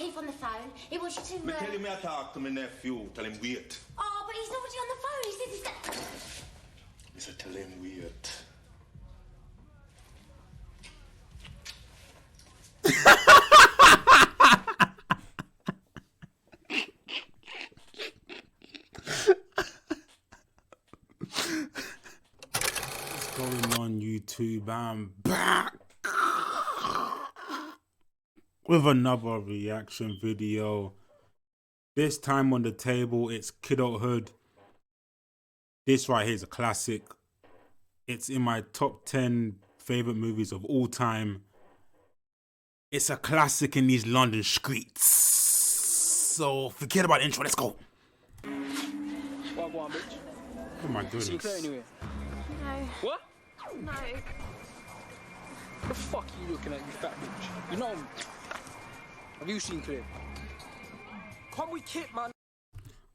Keith on the phone. He wants you to... Me tell him I talk to my nephew. Tell him wait. Oh, but he's already on the phone. He says he's... I said tell him wait. What's going on, YouTube? I'm back with another reaction video. This time on the table, it's Kidulthood. This right here is a classic. It's in my top 10 favorite movies of all time. It's a classic in these London streets. So forget about the intro. Let's go. What, go on, bitch? Oh my goodness. See you clear anyway? No. What? No. What the fuck are you looking at, you fat bitch? You know me. Have you seen clear? Come with Kit, man.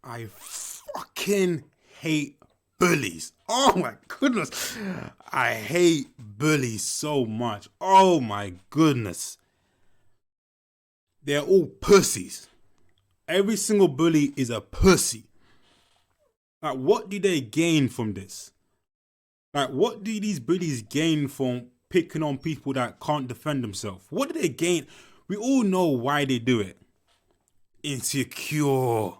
I fucking hate bullies. Oh my goodness. I hate bullies so much. Oh my goodness. They're all pussies. Every single bully is a pussy. Like, what do they gain from this? Like, what do these bullies gain from picking on people that can't defend themselves? What do they gain? We all know why they do it. Insecure.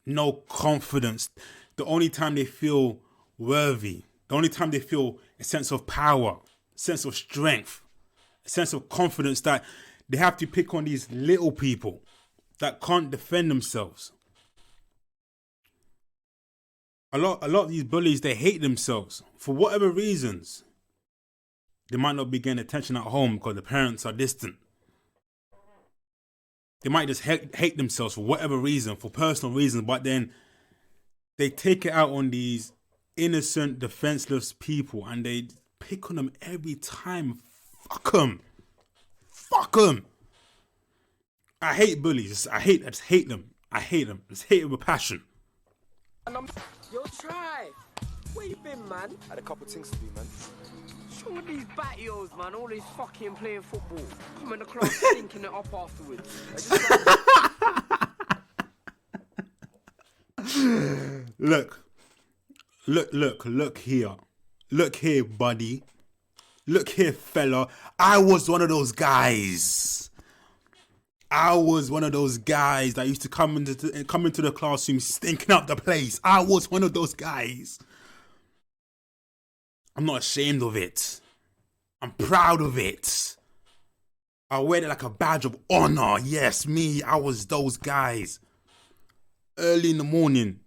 No confidence. The only time they feel worthy. The only time they feel a sense of power, sense of strength, a sense of confidence that they have to pick on these little people that can't defend themselves. A lot of these bullies, they hate themselves for whatever reasons. They might not be getting attention at home because the parents are distant. They might just hate themselves for whatever reason, for personal reasons, but then they take it out on these innocent, defenseless people and they pick on them every time. Fuck them. Fuck them. I hate bullies. I just hate them. I hate them. I just hate them with passion. Yo, try. Where you been, man? Had a couple things to do, man. Show with these battios, man. All this fucking playing football. Come in the class stinking it up afterwards. Look here. Look here, buddy. Look here, fella. I was one of those guys. I was one of those guys that used to come into the classroom stinking up the place. I was one of those guys. I'm not ashamed of it. I'm proud of it. I wear it like a badge of honor. Yes, me. I was those guys. Early in the morning,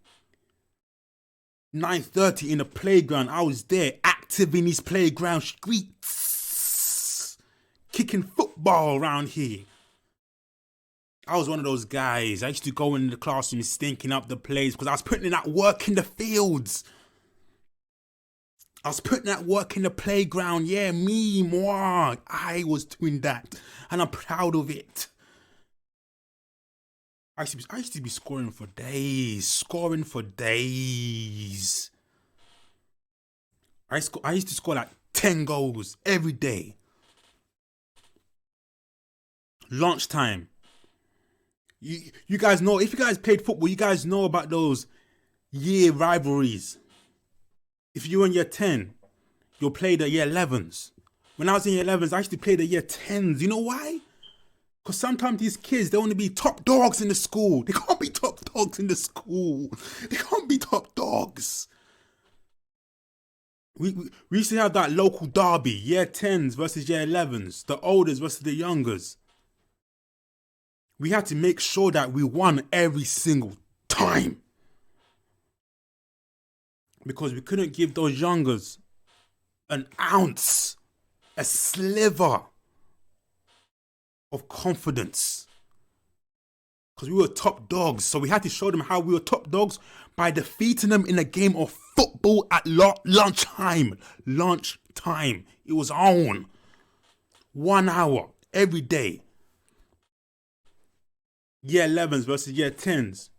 9:30 in the playground. I was there, active in these playground streets, kicking football around here. I was one of those guys. I used to go in the classroom stinking up the place because I was putting in that work in the fields. I was putting that work in the playground. Yeah, moi. I was doing that. And I'm proud of it. I used to be scoring for days. I used to score like 10 goals every day. Lunchtime. You guys know, if you guys played football, you guys know about those year rivalries. If you were in year 10, you'll play the year 11s. When I was in year 11s, I used to play the year 10s. You know why? Because sometimes these kids, they want to be top dogs in the school. They can't be top dogs in the school. They can't be top dogs. We used to have that local derby, year 10s versus year 11s, the olders versus the youngers. We had to make sure that we won every single time. Because we couldn't give those youngers an ounce, a sliver of confidence. Because we were top dogs. So we had to show them how we were top dogs by defeating them in a game of football at lunchtime. Lunchtime. It was on. 1 hour every day. Year 11s versus year 10s.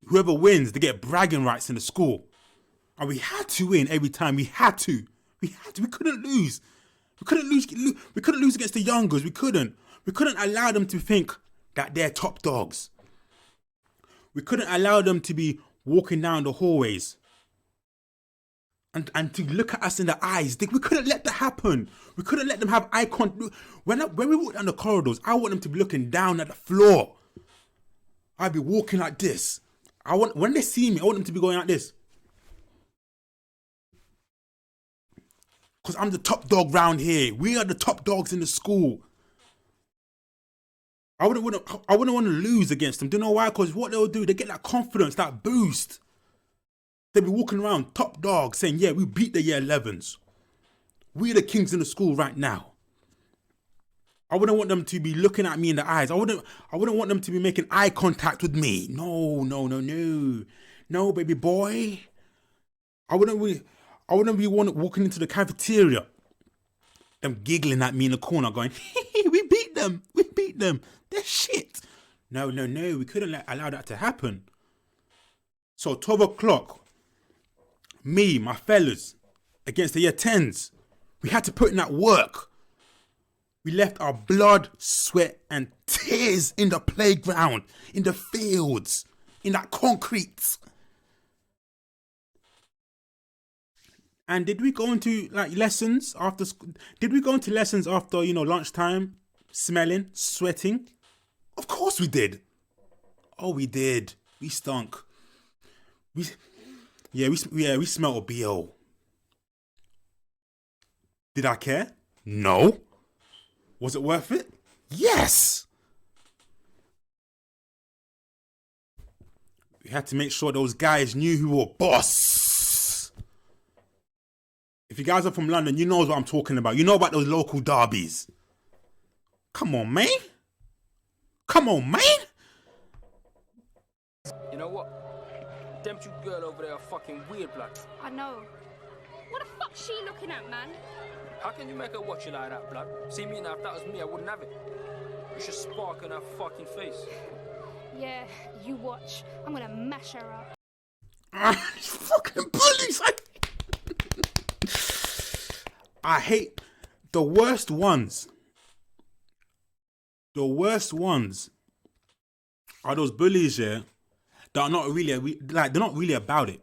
Whoever wins, they get bragging rights in the school. And we had to win every time. We had to. We couldn't lose. We couldn't lose against the youngers. We couldn't. We couldn't allow them to think that they're top dogs. We couldn't allow them to be walking down the hallways and to look at us in the eyes. We couldn't let that happen. We couldn't let them have eye contact. When we walk down the corridors, I want them to be looking down at the floor. I'd be walking like this. When they see me, I want them to be going like this. Because I'm the top dog round here. We are the top dogs in the school. I wouldn't want to lose against them. Do you know why? Because what they'll do, they get that confidence, that boost. They'll be walking around top dogs saying, yeah, we beat the year 11s. We're the kings in the school right now. I wouldn't want them to be looking at me in the eyes. I wouldn't want them to be making eye contact with me. No, baby boy. I wouldn't be walking into the cafeteria. Them giggling at me in the corner going, we beat them. They're shit. No. We couldn't allow that to happen. So 12 o'clock, me, my fellas, against the year 10s, we had to put in that work. We left our blood, sweat, and tears in the playground, in the fields, in that concrete. And did we go into lessons after school? Did we go into lessons after, lunchtime, smelling, sweating? Of course we did. Oh, we did. We stunk. We smelled a BO. Did I care? No. Was it worth it? Yes. We had to make sure those guys knew who were boss. If you guys are from London, you know what I'm talking about. You know about those local derbies. Come on, man. You know what? Them two girl over there are fucking weird, blood. I know. What the fuck's she looking at, man? How can you make her watch you like that, blood? See me now, if that was me, I wouldn't have it. You should spark in her fucking face. Yeah, you watch. I'm gonna mash her up. Fucking bullies. I hate the worst ones. The worst ones are those bullies, yeah, that are not really, they're not really about it.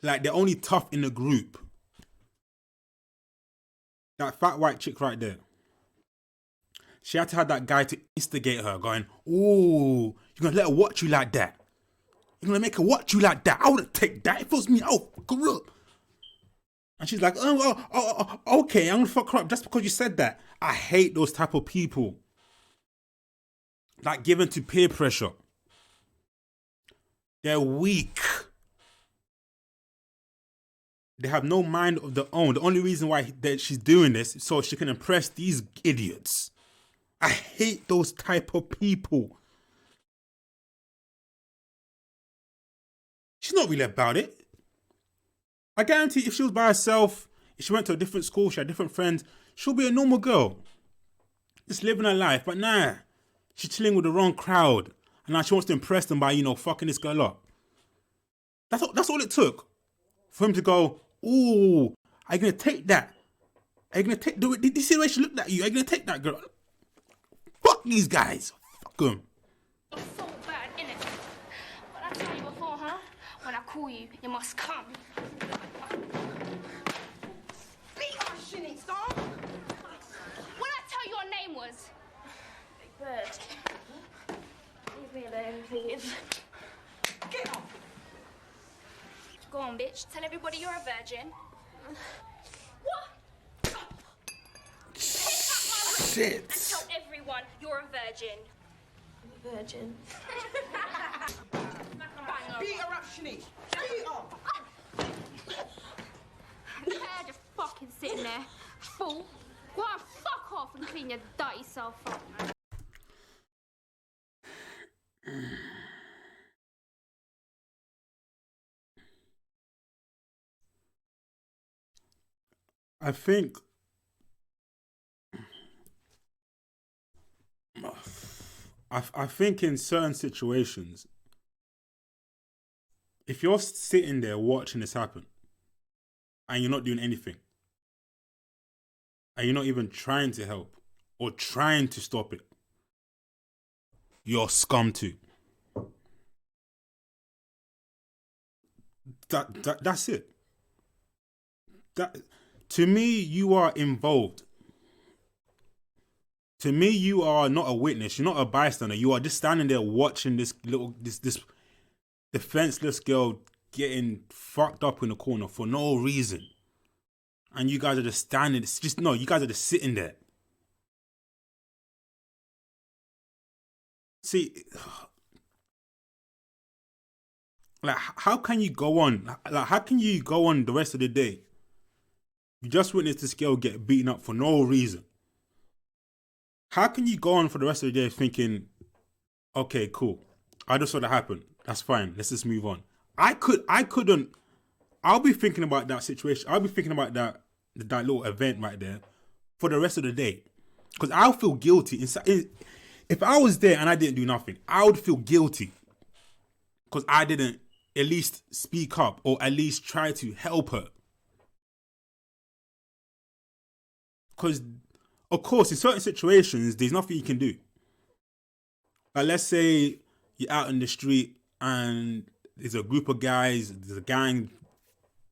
They're only tough in the group. That fat white chick right there. She had to have that guy to instigate her, going, "Oh, you're gonna let her watch you like that? You're gonna make her watch you like that? I wouldn't take that. If it was me, oh, fuck her up." And she's like, oh, okay, I'm gonna fuck her up just because you said that. I hate those type of people. Given to peer pressure. They're weak. They have no mind of their own. The only reason why she's doing this is so she can impress these idiots. I hate those type of people. She's not really about it. I guarantee if she was by herself, if she went to a different school, she had different friends, she'll be a normal girl. Just living her life. But nah, she's chilling with the wrong crowd. And now she wants to impress them by, fucking this girl up. That's all it took. For him to go, "Ooh, are you going to take that? Are you going to take... Did you see the way she looked at you? Are you going to take that, girl?" Fuck these guys. Fuck them. It's so bad, innit? What I tell you before, huh? When I call you, you must come. What I tell you your name was? Big Bird. Leave me alone, please. Get off. Go on, bitch. Tell everybody you're a virgin. What? Shit. And tell everyone you're a virgin. I'm a virgin. Beat her up, Shanice. Beat her. You're just fucking sitting there. Fool. Go on, fuck off and clean your dirty self up, man. I think in certain situations, if you're sitting there watching this happen and you're not doing anything and you're not even trying to help, or trying to stop it, you're scum too. That's it. That, to me, you are involved. To me, you are not a witness. You're not a bystander. You are just standing there watching this defenseless girl getting fucked up in the corner for no reason. And you guys are just standing. It's just, no, you guys are just sitting there. See, like, how can you go on? Like, how can you go on the rest of the day? You just witnessed this girl get beaten up for no reason. How can you go on for the rest of the day thinking, okay, cool, I just saw that happen. That's fine. Let's just move on. I couldn't. I'll be thinking about that situation. I'll be thinking about that little event right there for the rest of the day, because I'll feel guilty. If I was there and I didn't do nothing, I would feel guilty because I didn't at least speak up or at least try to help her. Because, of course, in certain situations, there's nothing you can do. Like, let's say you're out in the street and there's a group of guys, there's a gang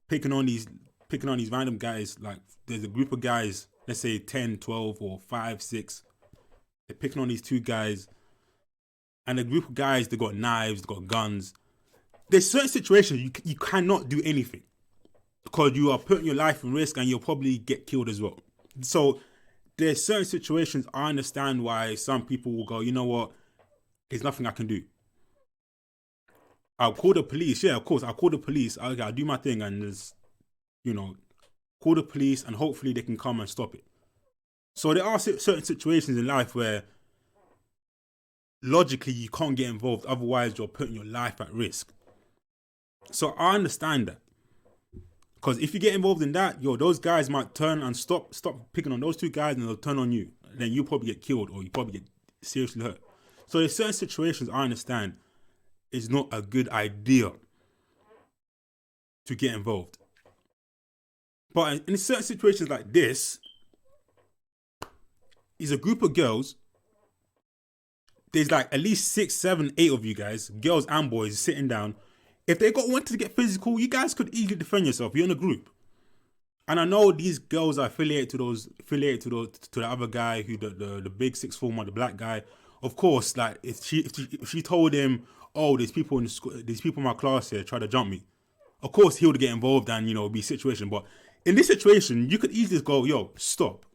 picking on these random guys. Like, there's a group of guys, let's say 10, 12, or 5, 6. They're picking on these two guys. And a group of guys, they got knives, they got guns. There's certain situations you cannot do anything because you are putting your life in risk and you'll probably get killed as well. So there's certain situations I understand why some people will go, you know what, there's nothing I can do. I'll call the police. Yeah, of course, I'll call the police. I'll do my thing and just, call the police and hopefully they can come and stop it. So there are certain situations in life where logically you can't get involved, otherwise you're putting your life at risk. So I understand that. Because if you get involved in that, those guys might turn and stop picking on those two guys and they'll turn on you. Then you probably get killed or you probably get seriously hurt. So there's certain situations I understand it's not a good idea to get involved. But in certain situations like this, is a group of girls. There's like at least 6, 7, 8 of you guys, girls and boys, sitting down. If they wanted to get physical, you guys could easily defend yourself. You're in a group. And I know these girls are affiliated to the other guy, who the big sixth former, the black guy. Of course, like if she told him, oh, there's people in my class here try to jump me, of course he would get involved and be a situation. But in this situation, you could easily just go, yo, stop.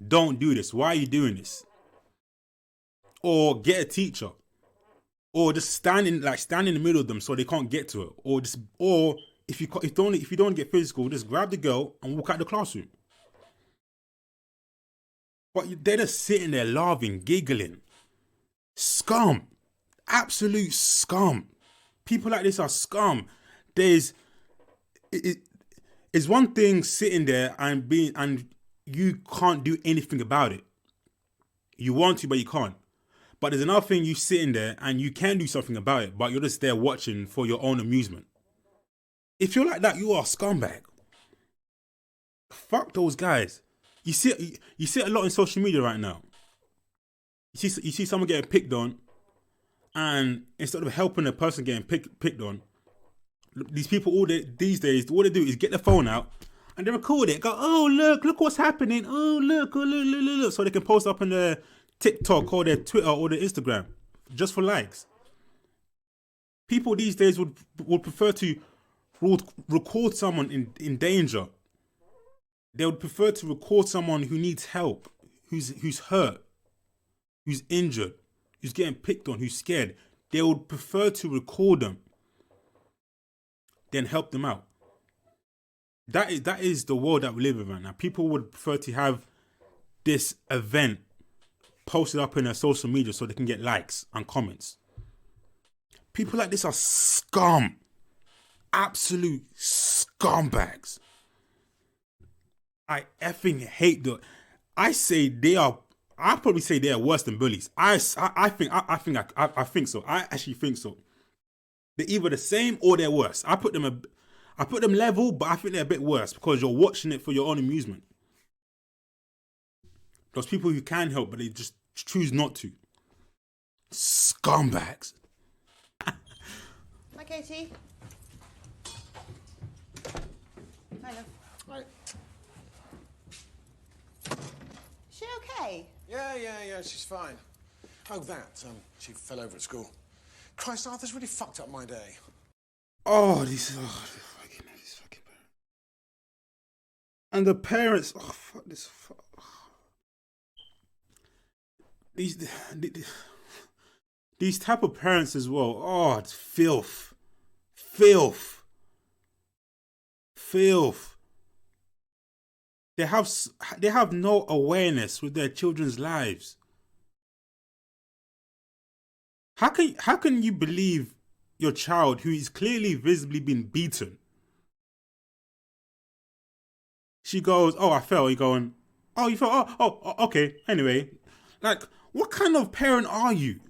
Don't do this. Why are you doing this? Or get a teacher. Or just stand in the middle of them so they can't get to her. Or if you don't get physical, just grab the girl and walk out the classroom. But they're just sitting there laughing, giggling. Scum. Absolute scum. People like this are scum. It's one thing sitting there and you can't do anything about it. You want to, but you can't. But there's another thing, you sitting there and you can do something about it, but you're just there watching for your own amusement. If you're like that, you are a scumbag. Fuck those guys. You see it a lot in social media right now. You see someone getting picked on, and instead of helping the person getting picked on, these people these days, what they do is get their phone out and they record it. Go, oh look what's happening. Oh look, so they can post up on their TikTok or their Twitter or their Instagram just for likes. People these days would prefer to record someone in danger. They would prefer to record someone who needs help, who's hurt, who's injured, who's getting picked on, who's scared. They would prefer to record them than help them out. That is the world that we live in right now. People would prefer to have this event posted up in their social media so they can get likes and comments. People like this are scum. Absolute scumbags. I effing hate them. I probably say they are worse than bullies. I think so. I actually think so. They're either the same or they're worse. I put them level, but I think they're a bit worse because you're watching it for your own amusement. Those people who can help, but they just choose not to. Scumbags. Hi, Katie. Hi, love. Right. Is she okay? Yeah, she's fine. Oh, she fell over at school. Christ, Arthur's really fucked up my day. Oh, these fucking parents. And the parents, oh, fuck this. Fuck. These type of parents as well. Oh, it's filth. Filth. They have no awareness with their children's lives. How can you believe your child who is clearly visibly been beaten? She goes, "Oh, I fell." You're going, "Oh, you fell? Oh, okay. Anyway, like, what kind of parent are you?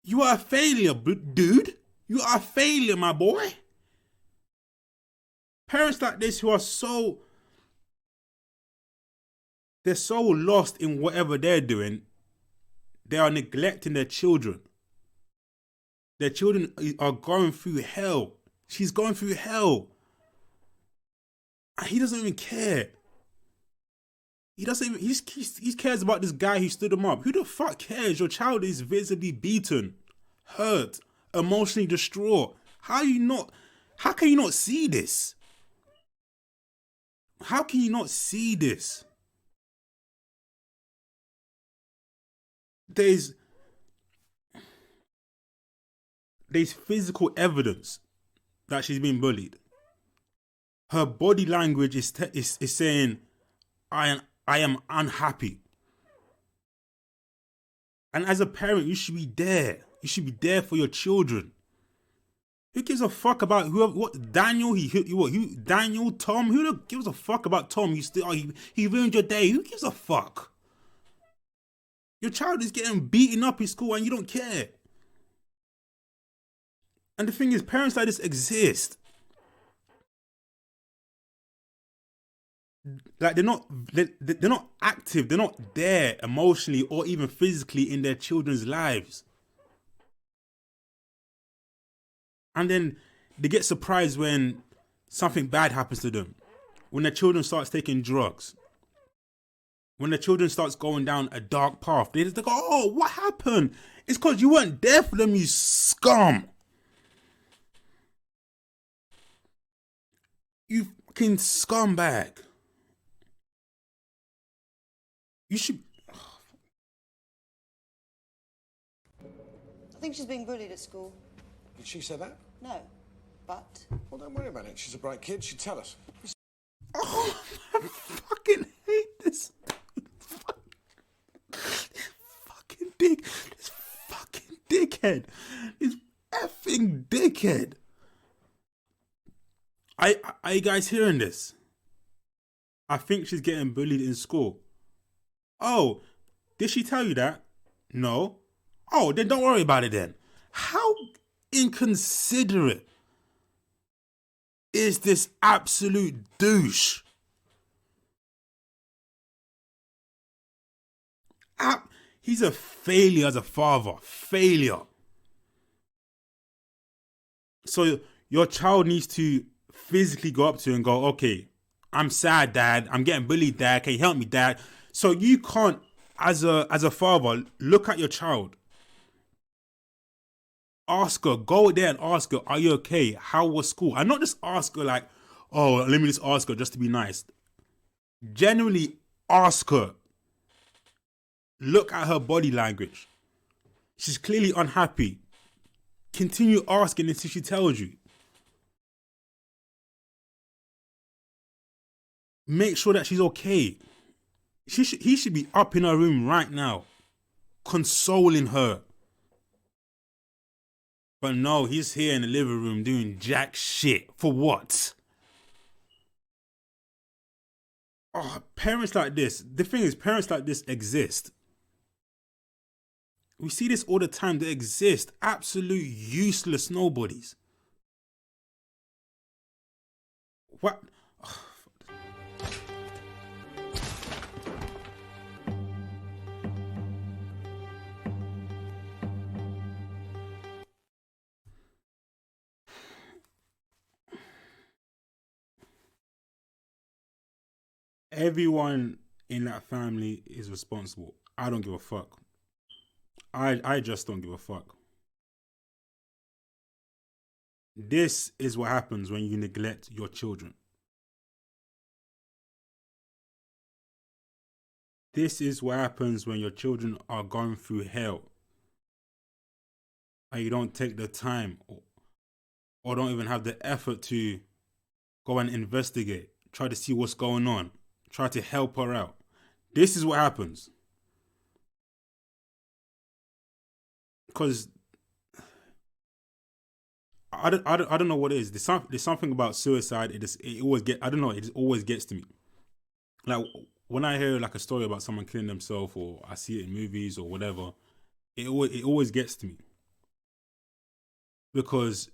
You are a failure, dude. You are a failure, my boy." Parents like this who are they're so lost in whatever they're doing, they are neglecting their children. Their children are going through hell. She's going through hell. And he doesn't even care. He cares about this guy who stood him up. Who the fuck cares? Your child is visibly beaten, hurt, emotionally distraught. How can you not see this? How can you not see this? There's physical evidence that she's been bullied. Her body language is saying, I am unhappy. And as a parent, you should be there. You should be there for your children. Who gives a fuck about Daniel? Daniel, Tom? Who gives a fuck about Tom? He ruined your day. Who gives a fuck? Your child is getting beaten up in school and you don't care. And the thing is, parents like this exist. Like they're not active. They're not there emotionally or even physically in their children's lives. And then they get surprised when something bad happens to them. When their children starts taking drugs. When their children starts going down a dark path. They go, "Oh, what happened?" It's because you weren't there for them, you scum. You fucking scumbag. You should... I think she's being bullied at school. Did she say that? No, but... Well, don't worry about it. She's a bright kid. She'd tell us. Oh, I fucking hate this. This fucking dickhead. This effing dickhead. Are you guys hearing this? I think she's getting bullied in school. Oh, did she tell you that? No. Oh, then don't worry about it then. How inconsiderate is this absolute douche? He's a failure as a father. Failure. So your child needs to physically go up to you and go, "Okay, I'm sad, Dad. I'm getting bullied, Dad. Can you help me, Dad?" So you can't, as a father, look at your child. Ask her. Go there and ask her, "Are you okay? How was school?" And not just ask her like, "Oh, let me just ask her just to be nice." Genuinely ask her. Look at her body language. She's clearly unhappy. Continue asking until she tells you. Make sure that she's okay. He should be up in her room right now, consoling her. But no, he's here in the living room doing jack shit. For what? Oh, parents like this. The thing is, parents like this exist. We see this all the time. They exist. Absolute useless nobodies. What? everyone in that family is responsible. I don't give a fuck. I just don't give a fuck. This is what happens when you neglect your children. This is what happens when your children are going through hell and you don't take the time or don't even have the effort to go and investigate, try to see what's going on, try to help her out. This is what happens. Because I don't know what it is. There's something about suicide. It always get. I don't know. It always gets to me. Like when I hear like a story about someone killing themselves, or I see it in movies or whatever, it always gets to me. Because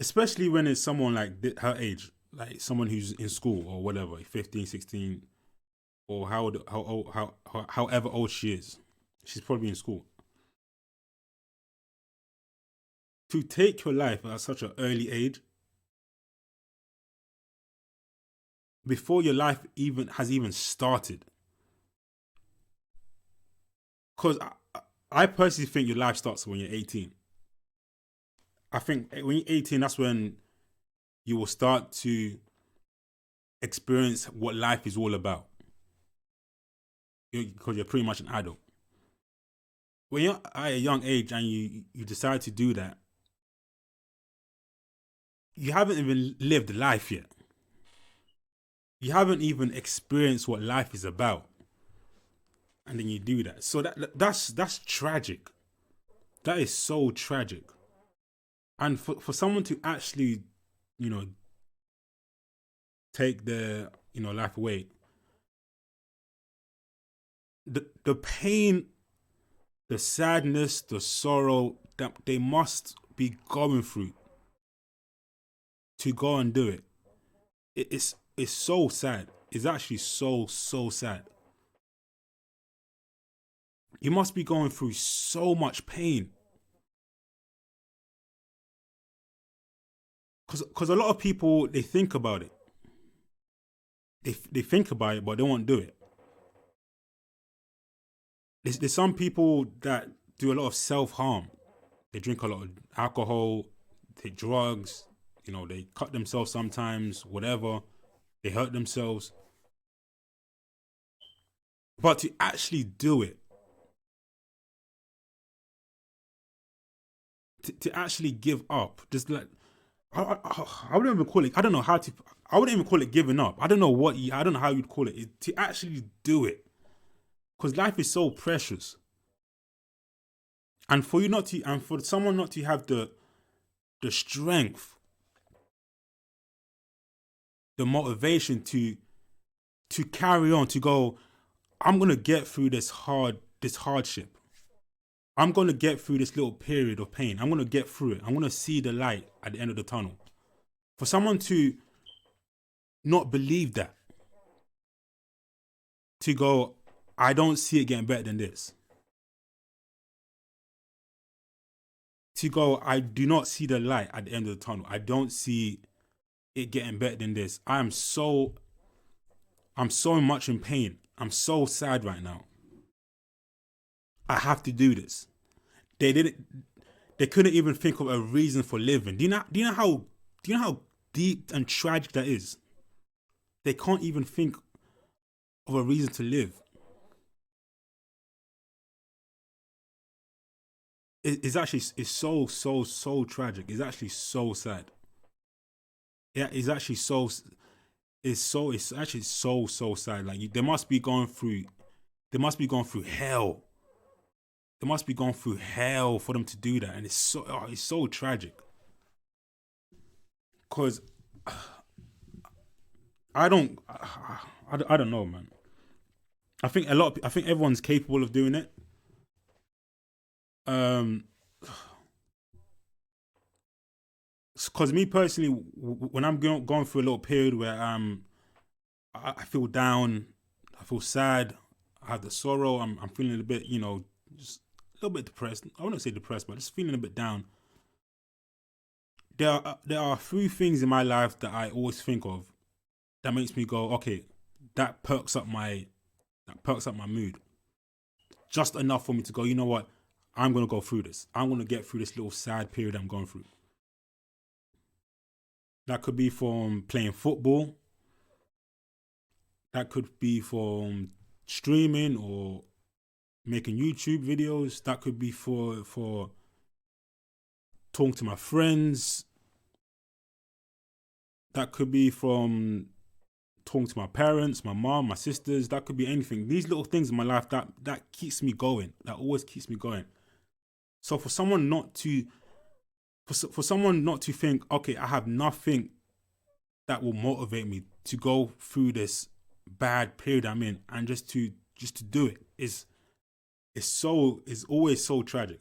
especially when it's someone like her age, like someone who's in school or whatever, 15, 16, or however old she is. She's probably in school. To take your life at such an early age, before your life has even started. Because I personally think your life starts when you're 18. I think when you're 18, that's when you will start to experience what life is all about. Because you're pretty much an adult. When you're at a young age and you decide to do that, you haven't even lived life yet. You haven't even experienced what life is about. And then you do that. So that's tragic. That is so tragic. And for someone to actually, take their, life away, the pain, the sadness, the sorrow that they must be going through to go and do it, it's so sad. It's actually so sad. You must be going through so much pain. Because a lot of people, they think about it. They think about it, but they won't do it. There's some people that do a lot of self-harm. They drink a lot of alcohol, take drugs, they cut themselves sometimes, whatever. They hurt themselves. But to actually do it, to actually give up, just like, I wouldn't even call it, I wouldn't even call it giving up. I don't know how you'd call it. To actually do it. Because life is so precious. And for someone not to have the strength, the motivation to carry on, to go, I'm gonna get through this hardship. I'm gonna get through this little period of pain. I'm gonna get through it. I'm gonna see the light at the end of the tunnel. For someone to not believe that, to go, I don't see it getting better than this. To go, I do not see the light at the end of the tunnel. I don't see it getting better than this. I'm so much in pain. I'm so sad right now. I have to do this. They couldn't even think of a reason for living. Do you know how deep and tragic that is? They can't even think of a reason to live. It's so tragic. It's actually so sad. Yeah, it's actually it's actually so sad. Like they must be going through hell. They must be going through hell for them to do that, and it's so tragic. Cause I don't know, man. I think everyone's capable of doing it. Cause me personally, when I'm going through a little period where I feel down, I feel sad, I have the sorrow, I'm feeling a bit, just a little bit depressed. I wouldn't say depressed, but just feeling a bit down. There are a few things in my life that I always think of that makes me go, okay, that perks up my mood. Just enough for me to go, you know what? I'm going to go through this. I'm going to get through this little sad period I'm going through. That could be from playing football. That could be from streaming or making YouTube videos. That could be for talking to my friends. That could be from talking to my parents, my mom, my sisters. That could be anything. These little things in my life that keeps me going. That always keeps me going. So for someone not to think, okay, I have nothing that will motivate me to go through this bad period I'm in, and just to do it is always so tragic.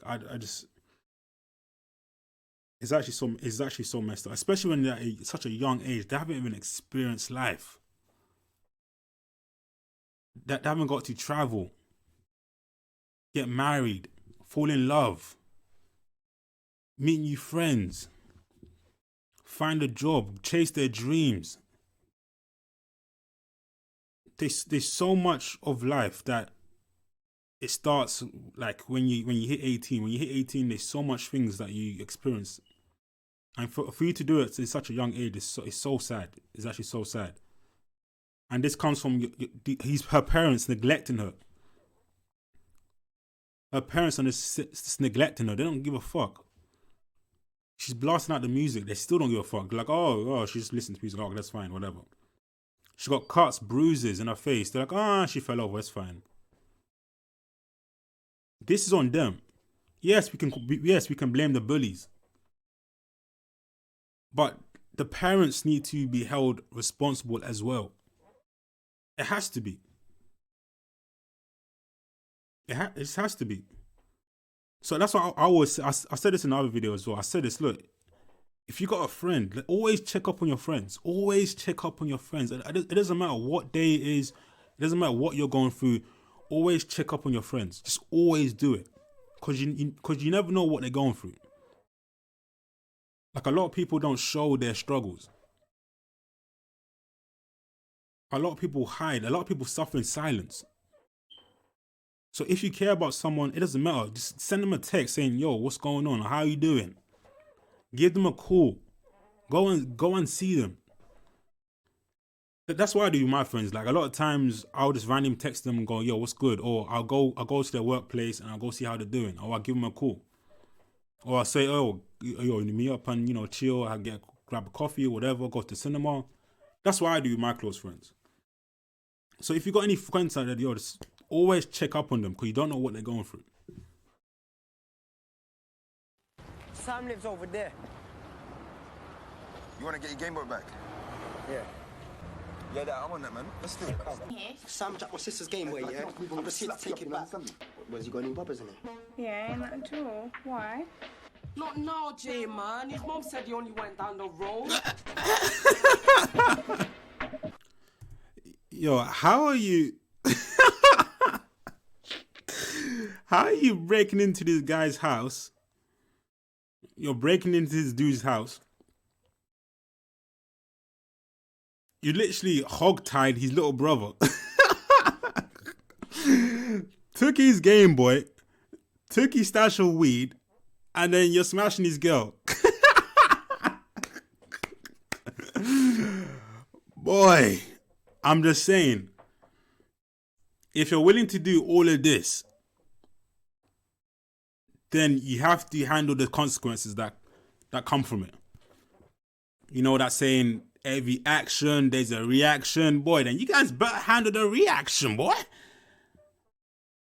It's actually so messed up, especially when they're at such a young age. They haven't even experienced life. They haven't got to travel, get married, fall in love, meet new friends, find a job, chase their dreams. There's so much of life that it starts like when you hit 18. When you hit 18, there's so much things that you experience, and for you to do it at such a young age, it's so sad. It's actually so sad. And this comes from her parents neglecting her. Her parents are just neglecting her. They don't give a fuck. She's blasting out the music. They still don't give a fuck. They're like, oh, she just listens to music. Oh, that's fine, whatever. She got cuts, bruises in her face. They're like, she fell over. It's fine. This is on them. Yes, we can blame the bullies. But the parents need to be held responsible as well. It has to be. It has to be. So that's why I said this in another video as well. I said this, look, if you got a friend, always check up on your friends. Always check up on your friends. It doesn't matter what day it is. It doesn't matter what you're going through. Always check up on your friends. Just always do it. Because you never know what they're going through. Like, a lot of people don't show their struggles. A lot of people hide. A lot of people suffer in silence. So if you care about someone, it doesn't matter. Just send them a text saying, yo, what's going on? How are you doing? Give them a call. Go and see them. That's what I do with my friends. Like, a lot of times I'll just randomly text them and go, yo, what's good? Or I'll go to their workplace and I'll go see how they're doing. Or I'll give them a call. Or I'll say, oh, yo, meet up and, chill. I'll grab a coffee or whatever, go to the cinema. That's what I do with my close friends. So if you got any friends out there, yo, just always check up on them, because you don't know what they're going through. Sam lives over there. You want to get your Game Boy back? Yeah. Yeah, Dad, I want that, man. Let's do it. Sam jacked my sister's Game Boy, yeah? I'm just here to take it, man. Where's he got any bobbers in it? Yeah, not at all. Why? Not now, Jay, man. His mom said he only went down the road. Yo, how are you... How are you breaking into this guy's house? You're breaking into this dude's house. You literally hog-tied his little brother. Took his Game Boy, took his stash of weed, and then you're smashing his girl. Boy, I'm just saying, if you're willing to do all of this, then you have to handle the consequences that come from it. You know that saying, every action, there's a reaction. Boy, then you guys better handle the reaction, boy.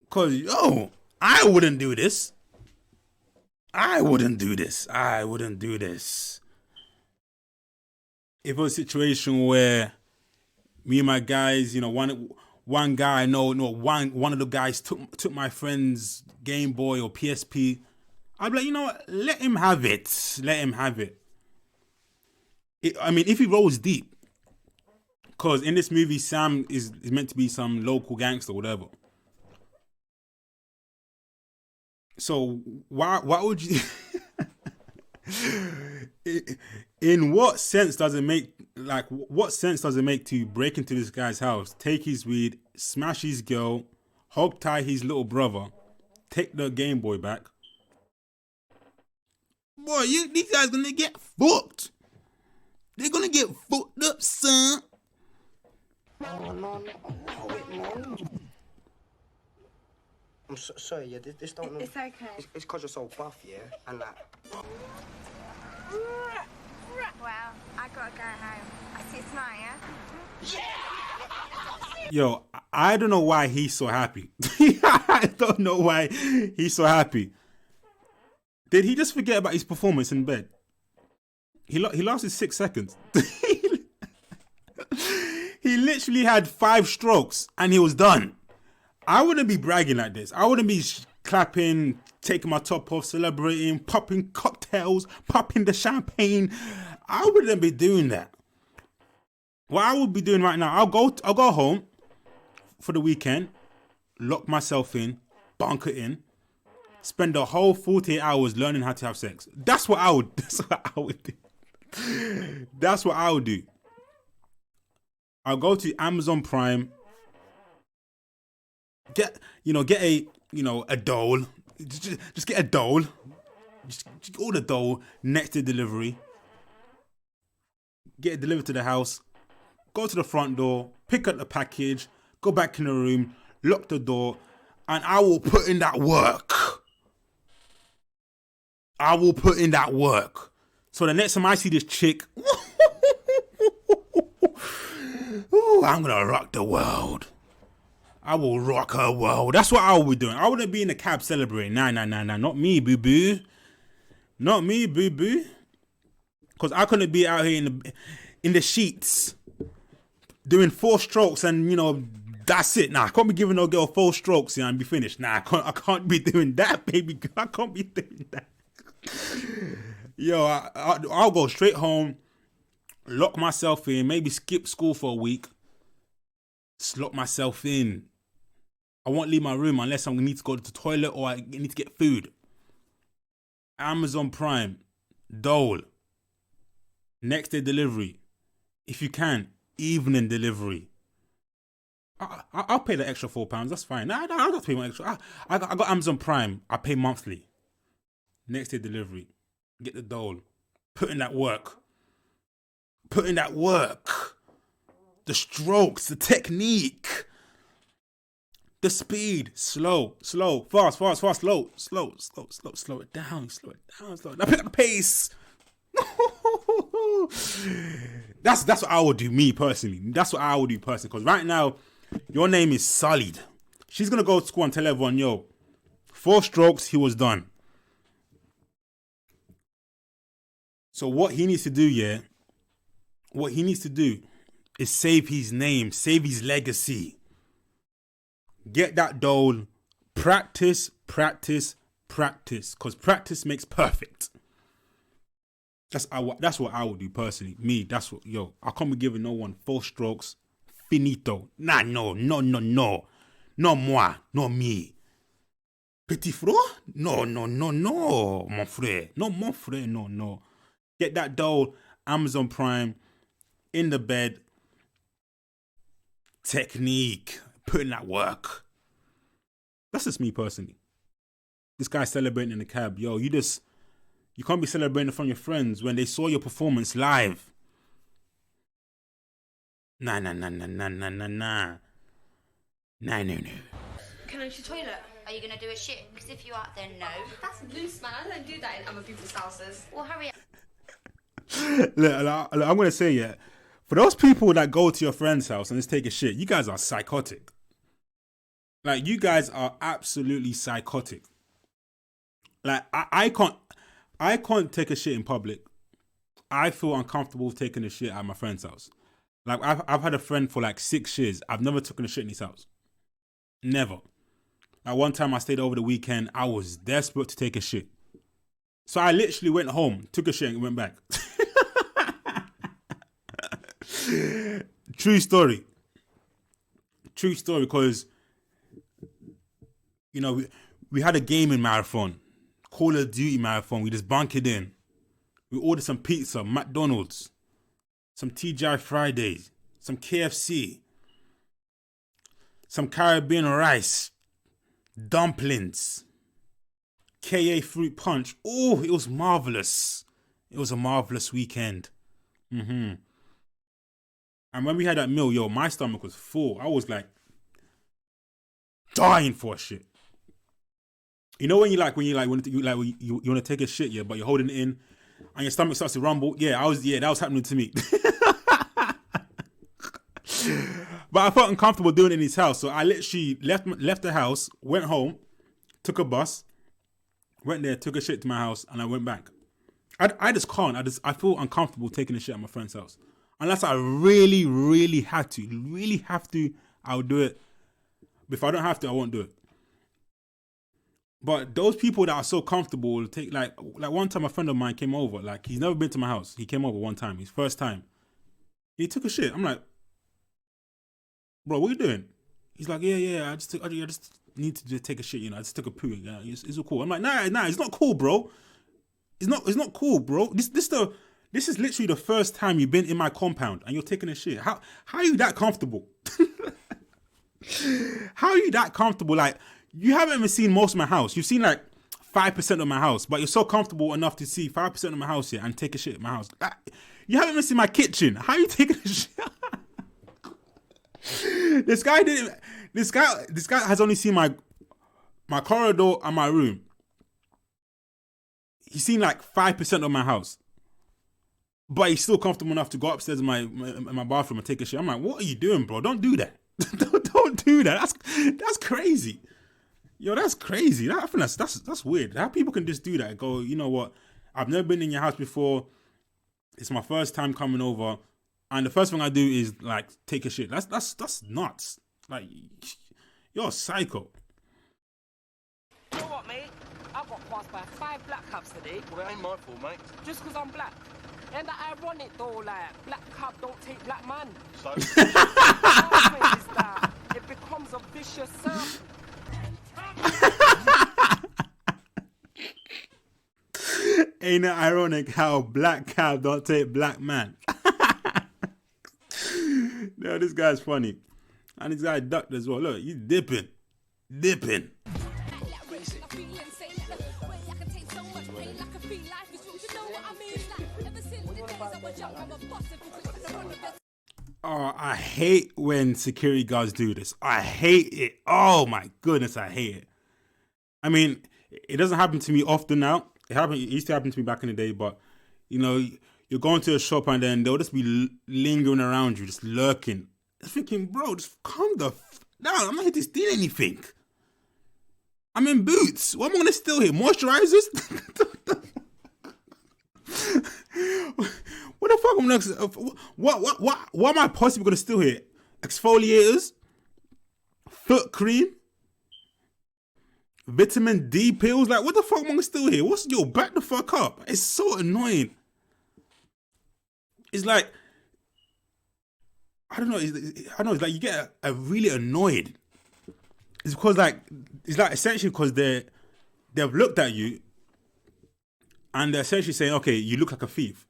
Because, yo, I wouldn't do this. I wouldn't do this. If it was a situation where me and my guys, one guy I know, one of the guys took my friend's Game Boy or PSP, I'd be like, you know what, let him have it. I mean, if he rolls deep, because in this movie, Sam is meant to be some local gangster or whatever. So why would you In what sense does it make, what sense does it make to break into this guy's house, take his weed, smash his girl, hog tie his little brother, take the Game Boy back? Boy, these guys gonna get fucked. They're gonna get fucked up, son. No, wait, Mom. I'm sorry, yeah, this don't know. It's okay. It's because you're so buff, yeah? And like... Well, I gotta go home. I see you tomorrow, yeah? Yo, I don't know why he's so happy. I don't know why he's so happy. Did he just forget about his performance in bed? He lasted 6 seconds. He literally had 5 strokes and he was done. I wouldn't be bragging like this. I wouldn't be clapping, taking my top off, celebrating, popping cocktails, popping the champagne. I wouldn't be doing that. What I would be doing right now, I'll go home for the weekend, lock myself in, bunker in, spend the whole 48 hours learning how to have sex. That's what I would do. That's what I would do. I'll go to Amazon Prime, get a doll. Just get a doll. Just order a doll next to delivery. Get it delivered to the house. Go to the front door, pick up the package, go back in the room, lock the door, and I will put in that work. I will put in that work. So the next time I see this chick, ooh, I'm gonna rock the world. I will rock her world. That's what I will be doing. I wouldn't be in the cab celebrating. Nah. Not me, boo-boo. Not me, boo-boo. Because I couldn't be out here in the sheets doing 4 strokes and, that's it. Nah, I can't be giving no girl 4 strokes and be finished. Nah, I can't be doing that, baby. I can't be doing that. Yo, I'll go straight home, lock myself in, maybe skip school for a week, just lock myself in. I won't leave my room unless I need to go to the toilet or I need to get food. Amazon Prime, Dole, next day delivery. If you can, evening delivery. I'll pay the extra £4. That's fine. Nah, I don't have to pay my extra. I got Amazon Prime. I pay monthly. Next day delivery. Get the dole. Put in that work. Put in that work. The strokes, the technique, the speed. Slow, fast, slow it down. Now pick up the pace. That's what I would do, me personally. That's what I would do personally. Because right now, your name is sullied. She's gonna go to school and tell everyone, yo, 4 strokes, he was done. So what he needs to do, what he needs to do is save his name, save his legacy. Get that dole. Practice. Because practice makes perfect. That's what I would do personally. Me, that's what, I can't be giving no one 4 strokes. Finito. Nah, no. No moi, no me. Petit frère? No. Mon frère. No, mon frère, no. Get that dole, Amazon Prime, in the bed. Technique. Put in that work. That's just me personally. This guy celebrating in the cab. Yo, you can't be celebrating from your friends when they saw your performance live. Nah. No. Can I use your toilet? Are you going to do a shit? Because if you are, then no. That's loose, man. I don't do that in other people's houses. Well, hurry up. Look, I'm going to say, for those people that go to your friend's house and just take a shit, you guys are psychotic. Like, you guys are absolutely psychotic. Like, I can't take a shit in public. I feel uncomfortable taking a shit at my friend's house. Like, I've had a friend for like 6 years. I've never taken a shit in his house. Never. Like, one time I stayed over the weekend. I was desperate to take a shit. So I literally went home, took a shit and went back. True story, because, we had a gaming marathon, Call of Duty marathon. We just bunkered in. We ordered some pizza, McDonald's, some TGI Fridays, some KFC, some Caribbean rice, dumplings, KA fruit punch. Oh, it was marvelous. It was a marvelous weekend. And when we had that meal, yo, my stomach was full. I was like dying for a shit. You know when you want to take a shit, yeah, but you're holding it in, and your stomach starts to rumble. Yeah, that was happening to me. But I felt uncomfortable doing it in his house, so I literally left the house, went home, took a bus, went there, took a shit to my house, and I went back. I just can't. I feel uncomfortable taking a shit at my friend's house. Unless I really, really have to, I'll do it. But if I don't have to, I won't do it. But those people that are so comfortable will take, like one time a friend of mine came over, like he's never been to my house. He came over one time, his first time. He took a shit. I'm like, bro, what are you doing? He's like, yeah, I just need to just take a shit, you know. I just took a poo. Yeah, it's all cool. I'm like, nah, it's not cool, bro. It's not cool, bro. This is literally the first time you've been in my compound and you're taking a shit. How are you that comfortable? How are you that comfortable? Like, you haven't even seen most of my house. You've seen like 5% of my house, but you're so comfortable enough to see 5% of my house here and take a shit in my house. You haven't even seen my kitchen. How are you taking a shit? This guy has only seen my corridor and my room. He's seen like 5% of my house. But he's still comfortable enough to go upstairs in my bathroom and take a shit. I'm like, what are you doing, bro? Don't do that. Don't do that. That's crazy. Yo, that's crazy. I think that's weird. How people can just do that? Go, you know what? I've never been in your house before. It's my first time coming over, and the first thing I do is like take a shit. That's nuts. Like, you're a psycho. You know what, mate? I got passed by 5 black cabs today. Well, that ain't my fault, mate. Just because I'm black. And that ironic though, like, black cab don't take black man. So? The point is that it becomes a vicious circle. Ain't it ironic how black cab don't take black man? No, this guy's funny. And this guy ducked as well. Look, he's dipping. Oh, I hate when security guards do this. I hate it. Oh my goodness, I hate it. I mean, it doesn't happen to me often now. It used to happen to me back in the day, but you know, you're going to a shop and then they'll just be lingering around you, just lurking. Just thinking, bro, just calm the down. I'm not here to steal anything. I'm in Boots. What am I gonna steal here? Moisturizers? What the fuck am I gonna? What am I possibly gonna steal here? Exfoliators, foot cream, vitamin D pills. Like, what the fuck am I gonna steal here? Back the fuck up. It's so annoying. It's like, I don't know. It's like you get a really annoyed. It's because it's like essentially because they've looked at you and they're essentially saying, okay, you look like a thief.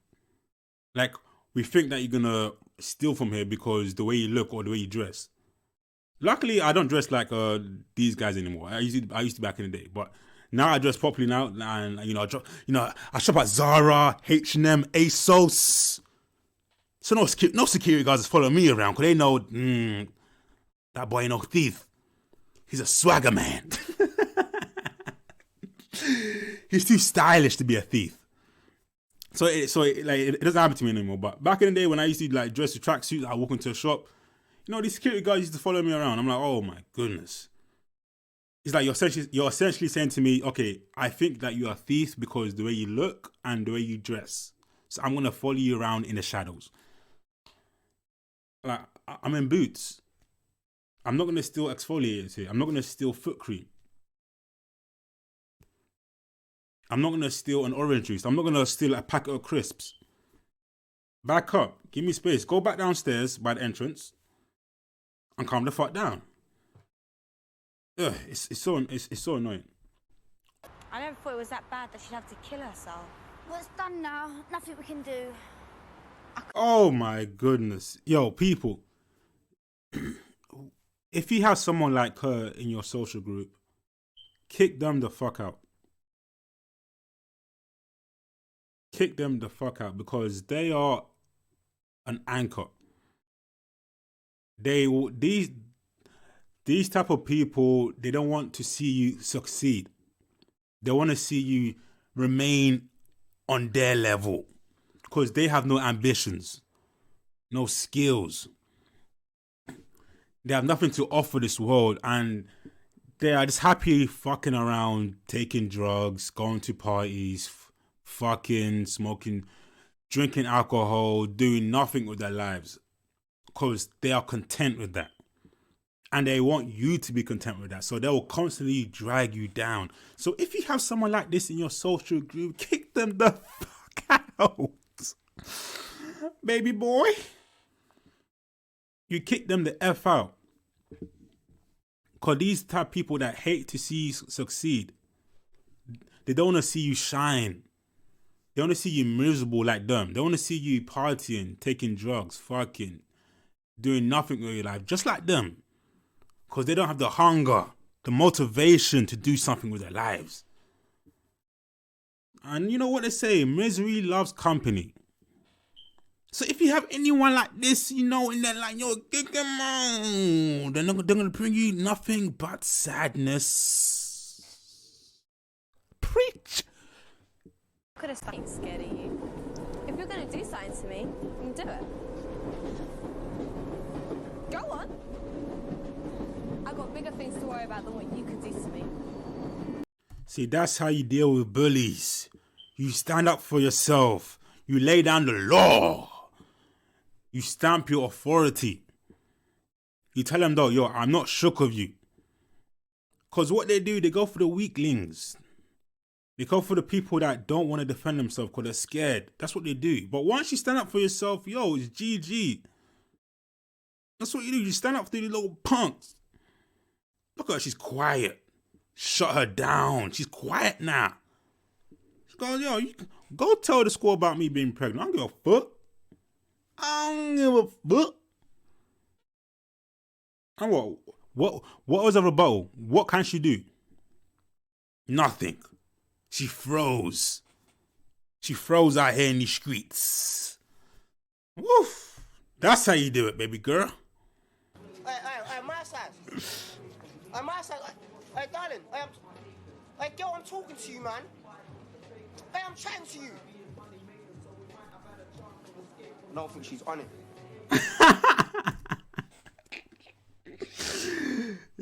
Like, we think that you're gonna steal from here because the way you look or the way you dress. Luckily, I don't dress like these guys anymore. I used to back in the day, but now I dress properly now, and I shop at Zara, H&M, ASOS. So no security guards follow me around because they know that boy ain't no thief. He's a swagger man. He's too stylish to be a thief. So it doesn't happen to me anymore. But back in the day when I used to like dress with tracksuits, I walk into a shop. You know, these security guards used to follow me around. I'm like, oh my goodness. It's like you're essentially saying to me, okay, I think that you're a thief because the way you look and the way you dress. So I'm gonna follow you around in the shadows. Like, I'm in Boots. I'm not gonna steal exfoliators here. I'm not gonna steal foot cream. I'm not gonna steal an orange juice. I'm not gonna steal a packet of crisps. Back up. Give me space. Go back downstairs by the entrance and calm the fuck down. Ugh, it's so annoying. I never thought it was that bad that she'd have to kill herself. What's done now? Nothing we can do. Oh my goodness. Yo, people. If you have someone like her in your social group, kick them the fuck out. Kick them the fuck out because they are an anchor. These type of people, they don't want to see you succeed. They want to see you remain on their level because they have no ambitions, no skills. They have nothing to offer this world, and they are just happy fucking around, taking drugs, going to parties, fucking, smoking, drinking alcohol, doing nothing with their lives because they are content with that. And they want you to be content with that. So they will constantly drag you down. So if you have someone like this in your social group, kick them the fuck out. Baby boy. You kick them the F out. Because these type of people that hate to see you succeed, they don't want to see you shine. They want to see you miserable like them. They want to see you partying, taking drugs, fucking, doing nothing with your life, just like them. Because they don't have the hunger, the motivation to do something with their lives. And you know what they say, misery loves company. So if you have anyone like this, you know, in that line, yo, kick them out. They're going to bring you nothing but sadness. Preach. Could have something scared of you. If you're going to do something to me, then do it. Go on. I've got bigger things to worry about than what you could do to me. See, that's how you deal with bullies. You stand up for yourself. You lay down the law. You stamp your authority. You tell them, though, yo, I'm not shook of you. Because what they do, they go for the weaklings. They go for the people that don't want to defend themselves because they're scared. That's what they do. But once you stand up for yourself, yo, it's GG. That's what you do. You stand up for these little punks. Look at her, she's quiet. Shut her down. She's quiet now. She goes, yo, you go tell the school about me being pregnant. I don't give a fuck. I don't give a fuck. And what was a rebuttal? What can she do? Nothing. She froze. She froze out here in the streets. Woof. That's how you do it, baby girl. Hey, my side. My side. Hey, darling. Hey, girl, I'm talking to you, man. Hey, I'm chatting to you. I don't think she's on it.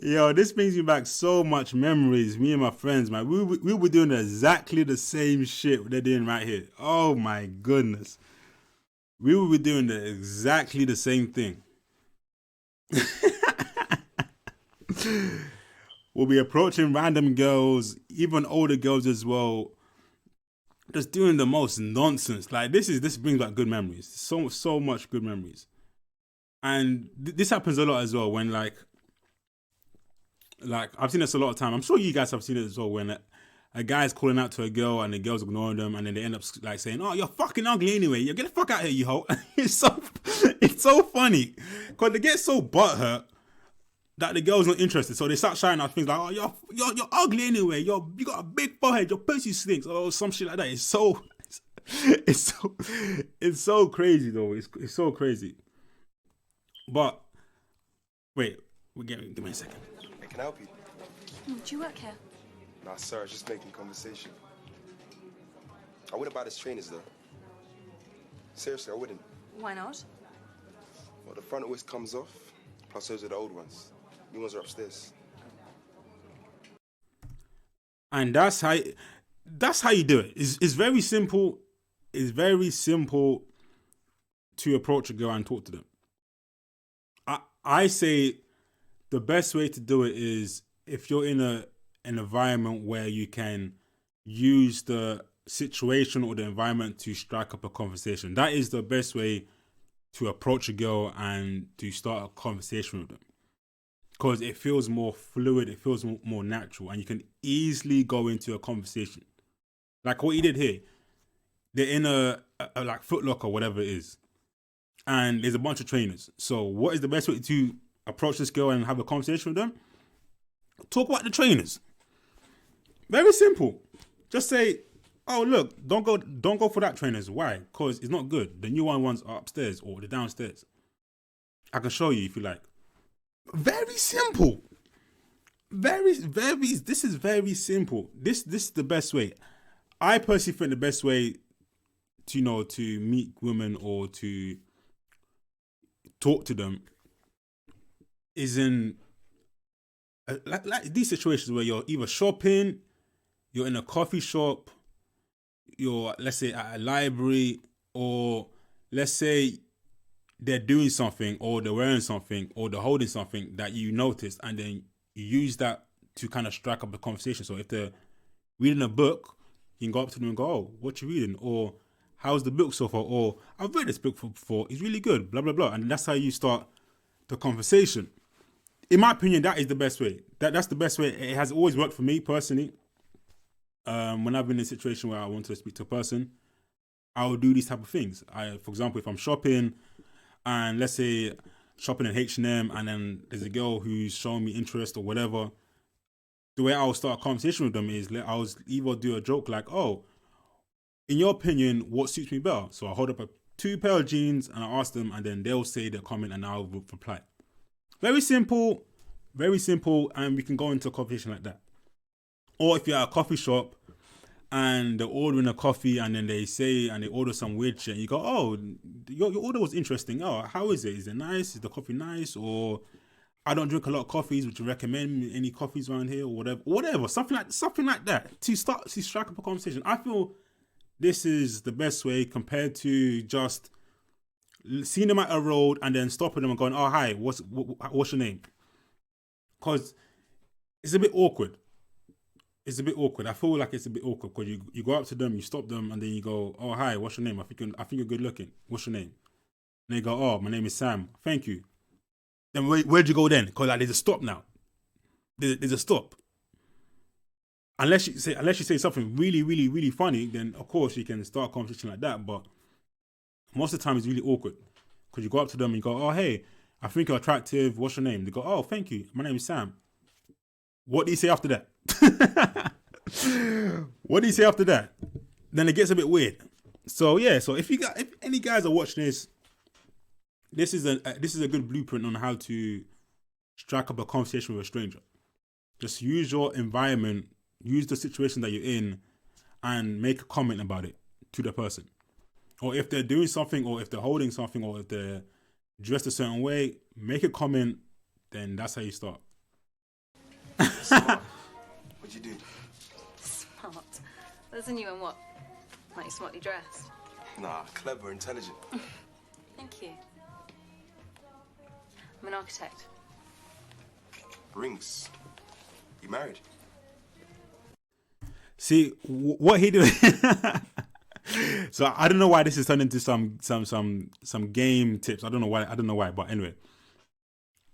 Yo, this brings me back so much memories. Me and my friends, man. We were doing exactly the same shit they're doing right here. Oh my goodness. We will be doing exactly the same thing. We'll be approaching random girls, even older girls as well, just doing the most nonsense. Like this brings back good memories. So much good memories. And this happens a lot as well when like I've seen this a lot of time. I'm sure you guys have seen it as well when a guy's calling out to a girl and the girl's ignoring them and then they end up like saying, "Oh, you're fucking ugly anyway. You get the fuck out of here, you hoe." It's so funny because they get so butthurt that the girl's not interested, so they start shouting out things like, "Oh, you're ugly anyway. You got a big forehead. Your pussy stinks." Or some shit like that. It's so crazy though. It's so crazy. But wait, give me a second. Hey, can I help you? Do you work here? Nah, sir, I was just making conversation. I wouldn't buy this trainers though. Seriously, I wouldn't. Why not? Well, the front always comes off. Plus, those are the old ones. New ones are upstairs. And that's how you do it. It's very simple. It's very simple to approach a girl and talk to them. I say the best way to do it is if you're in an environment where you can use the situation or the environment to strike up a conversation. That is the best way to approach a girl and to start a conversation with them. Because it feels more fluid, it feels more natural, and you can easily go into a conversation. Like what he did here. they're in a like Foot Locker, whatever it is, and there's a bunch of trainers. So what is the best way to approach this girl and have a conversation with them? Talk about the trainers. Very simple. Just say, oh look, don't go for that trainers. Why? Because it's not good. The new ones are upstairs or the downstairs. I can show you if you like. Very simple. This is very simple. This is the best way. I personally think the best way to, to meet women or to talk to them is in like these situations where you're either shopping, you're in a coffee shop, you're, let's say, at a library, or let's say they're doing something or they're wearing something or they're holding something that you noticed, and then you use that to kind of strike up a conversation. So if they're reading a book, you can go up to them and go, oh, what you reading? Or how's the book so far? Or I've read this book before, it's really good, blah, blah, blah. And that's how you start the conversation. In my opinion, that is the best way. That's the best way. It has always worked for me personally. When I've been in a situation where I want to speak to a person, I will do these type of things. For example, if I'm shopping, and let's say shopping in H&M, and then there's a girl who's showing me interest or whatever, the way I will start a conversation with them is I'll either do a joke like, oh, in your opinion, what suits me better? So I hold up 2 pair of jeans and I ask them, and then they'll say their comment and I'll reply. Very simple, and we can go into a conversation like that. Or if you're at a coffee shop and they're ordering a coffee, and then they order some weird shit, and you go, oh, your order was interesting. Oh, how is it? Is it nice? Is the coffee nice? Or I don't drink a lot of coffees. Would you recommend any coffees around here or whatever? Something like that to strike up a conversation. I feel this is the best way compared to just seeing them at a road and then stopping them and going, oh, hi, what's your name? Because it's a bit awkward. I feel like it's a bit awkward because you go up to them, you stop them, and then you go, oh, hi, what's your name? I think you're good looking. What's your name? And they go, oh, my name is Sam. Thank you. Then where'd you go then? Because there's a stop now. There's a stop. Unless you say something really, really, really funny, then of course you can start a conversation like that. But most of the time it's really awkward because you go up to them and you go, oh, hey, I think you're attractive. What's your name? They go, oh, thank you. My name is Sam. What do you say after that? What do you say after that? Then it gets a bit weird. So yeah, so if any guys are watching this is a good blueprint on how to strike up a conversation with a stranger. Just use your environment, use the situation that you're in, and make a comment about it to the person. Or if they're doing something, or if they're holding something, or if they're dressed a certain way, make a comment. Then that's how you start. Smart. What'd you do? Smart. That's a new one, what? Like you're smartly dressed? Nah, clever, intelligent. Thank you. I'm an architect. Rings. You married? See what he did. So I don't know why this has turned into some game tips. I don't know why. But anyway,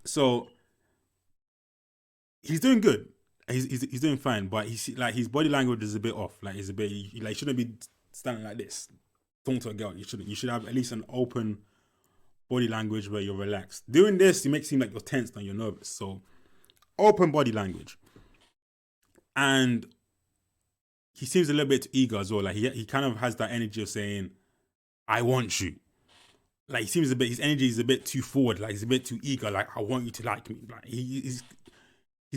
so he's doing good. He's doing fine. But his body language is a bit off. Like he's a bit he shouldn't be standing like this, talking to a girl. You should have at least an open body language where you're relaxed. Doing this, you make it seem like you're tense and you're nervous. So open body language. And he seems a little bit eager as well. Like he kind of has that energy of saying, I want you. Like he seems his energy is a bit too forward. Like he's a bit too eager. Like I want you to like me. Like he's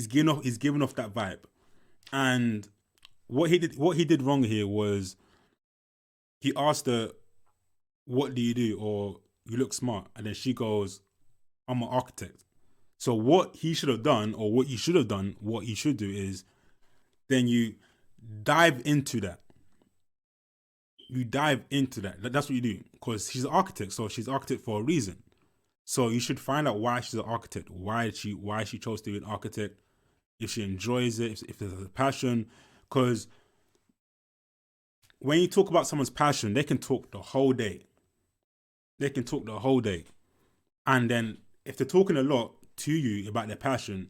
giving off that vibe. And what he did wrong here was he asked her, what do you do? Or you look smart. And then she goes, I'm an architect. So what he should have done, or what you should have done, what you should do is then you dive into that. That's what you do. Because she's an architect, so she's an architect for a reason. So you should find out why she's an architect, why she chose to be an architect, if she enjoys it, if there's a passion. Because when you talk about someone's passion, they can talk the whole day. And then if they're talking a lot to you about their passion,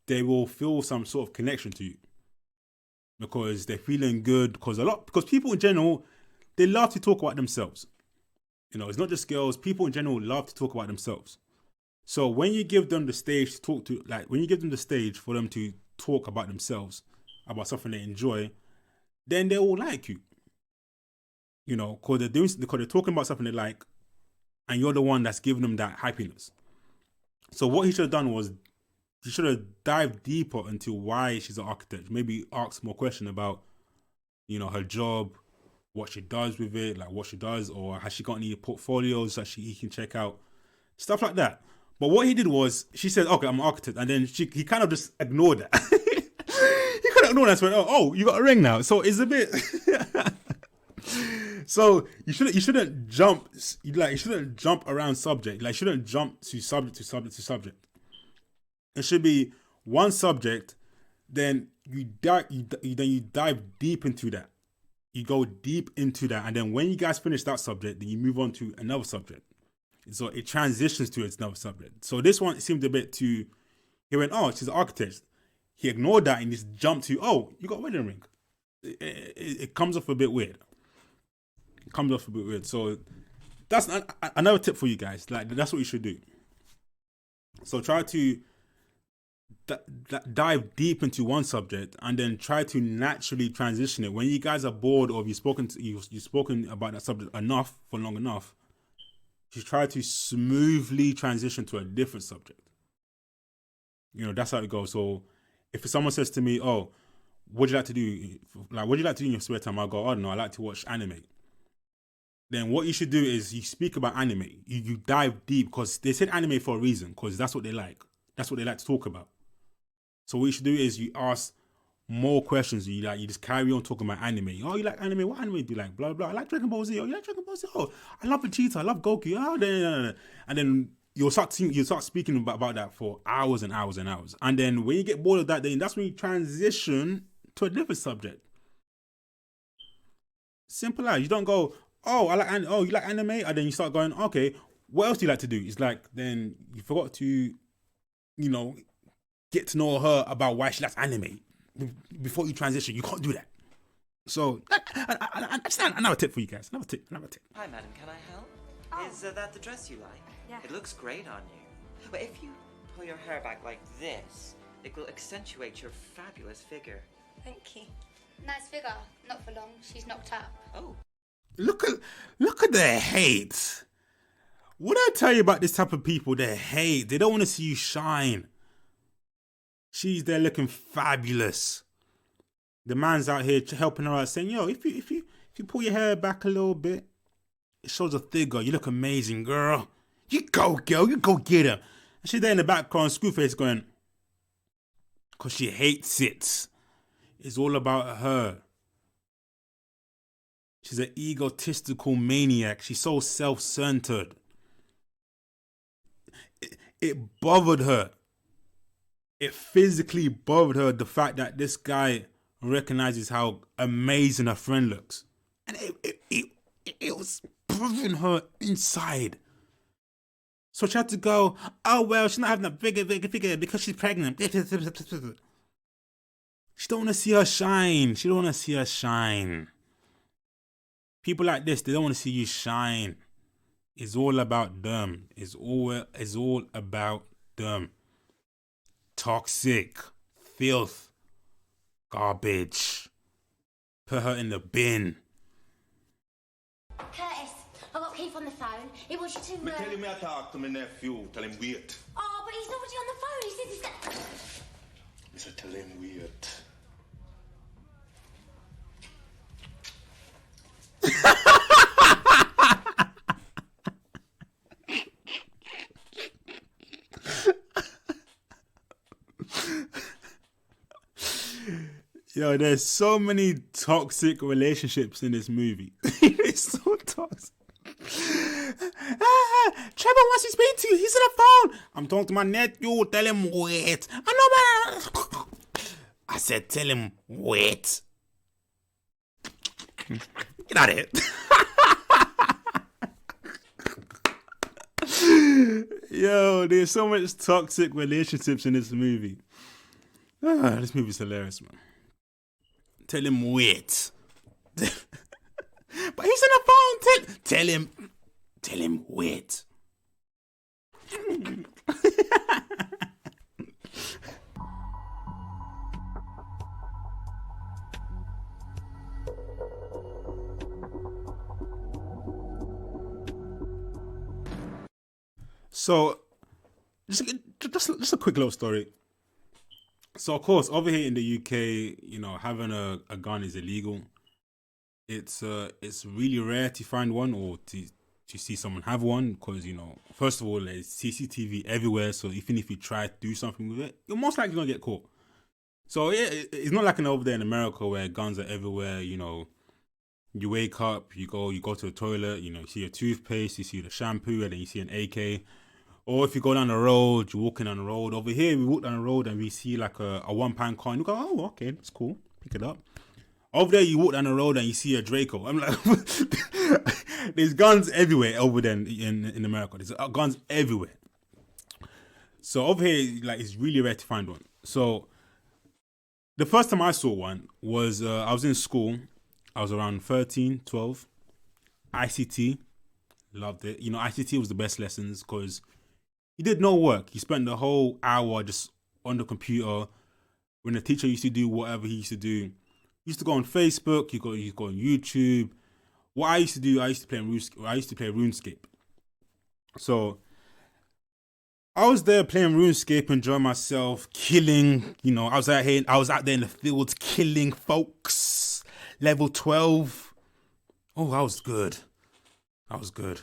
they will feel some sort of connection to you. Because they're feeling good. Because people in general, they love to talk about themselves. You know, it's not just girls. People in general love to talk about themselves. So when you give them the stage to talk to, like when you give them the stage for them to talk about themselves, about something they enjoy, then they will like you. You know, because they're talking about something they like, and you're the one that's giving them that happiness. So what he should have done was, he should have dived deeper into why she's an architect. Maybe ask more questions about, you know, her job, what she does with it, like what she does, or has she got any portfolios that he can check out, stuff like that. But what he did was, she said, okay, I'm an architect, and then he kind of just ignored that. He could have ignored that and went, oh, you got a ring now. So it's a bit. So you shouldn't jump around subject. Like, you shouldn't jump to subject. It should be one subject, then you dive deep into that. You go deep into that, and then when you guys finish that subject, then you move on to another subject. So it transitions to another subject. So this one seemed a bit too. He went, oh, she's an architect. He ignored that and just jumped to, oh, you got a wedding ring. It comes off a bit weird. So that's another tip for you guys. Like, that's what you should do. So try to dive deep into one subject and then try to naturally transition it. When you guys are bored or you've spoken about that subject enough for long enough, you try to smoothly transition to a different subject. You know, that's how it goes. So if someone says to me, oh, what do you like to do? Like, what do you like to do in your spare time? I'll go, I don't know, I like to watch anime. Then what you should do is you speak about anime. You dive deep, because they said anime for a reason, because that's what they like. That's what they like to talk about. So what you should do is you ask more questions. You just carry on talking about anime. Oh, you like anime? What anime do you like? Blah, blah. I like Dragon Ball Z. Oh, you like Dragon Ball Z? Oh, I love Vegeta. I love Goku. Oh, and then you'll start speaking about that for hours and hours and hours. And then when you get bored of that, then that's when you transition to a different subject. Simple as. You don't go, oh, you like anime? And then you start going, okay, what else do you like to do? It's like, then you forgot to, you know, get to know her about why she likes anime before you transition. You can't do that. So, another tip for you guys. Another tip. Hi, madam. Can I help? Is that the dress you like? Yeah. It looks great on you. But if you pull your hair back like this, it will accentuate your fabulous figure. Thank you. Nice figure. Not for long. She's knocked up. Oh. Look at the hate. What did I tell you about this type of people? They hate. They don't want to see you shine. She's there looking fabulous. The man's out here helping her out, saying, yo, if you pull your hair back a little bit, it shows a figure. You look amazing, girl. You go, girl. You go get her. And she's there in the background, screw face, going, because she hates it. It's all about her. She's an egotistical maniac. She's so self-centered. It bothered her. It physically bothered her, the fact that this guy recognizes how amazing her friend looks. And it was bothering her inside. So she had to go, oh, well, she's not having a bigger figure because she's pregnant. She don't want to see her shine. People like this, they don't want to see you shine. It's all about them. It's all about them. Toxic, filth, garbage. Put her in the bin. Curtis, I got Keith on the phone. He wants you to... Me tell him I talk to my nephew. Tell him wait. Oh, but he's not already on the phone. He said he's got... Me say tell him wait. Yo, there's so many toxic relationships in this movie. It's so toxic. Trevor wants to speak to you. He's on the phone. I'm talking to my nephew. Tell him wait. I know, man. I said tell him wait. Get out of here. Yo, there's so much toxic relationships in this movie. This movie's hilarious, man. Tell him wait. But he's on the phone. Tell him, wait. So, just a quick little story. So, of course, over here in the UK, you know, having a gun is illegal. It's really rare to find one or to see someone have one because, you know, first of all, there's CCTV everywhere. So even if you try to do something with it, you're most likely gonna get caught. So yeah, it's not like over there in America where guns are everywhere. You know, you wake up, you go to the toilet, you know, you see a toothpaste, you see the shampoo, and then you see an AK. Or if you go down the road, you're walking on the road. Over here, we walk down the road and we see like a £1 coin. We go, oh, okay, that's cool. Pick it up. Over there, you walk down the road and you see a Draco. I'm like, there's guns everywhere over there in America. There's guns everywhere. So over here, like, it's really rare to find one. So the first time I saw one was I was in school. I was around 13, 12. ICT, loved it. You know, ICT was the best lessons because you did no work. You spent the whole hour just on the computer. When the teacher used to do whatever he used to do, you used to go on Facebook, you go on YouTube. What I used to do, I used to play RuneScape. So I was there playing RuneScape, enjoying myself, killing. You know, I was out there in the fields killing folks. Level 12. Oh, that was good. I was playing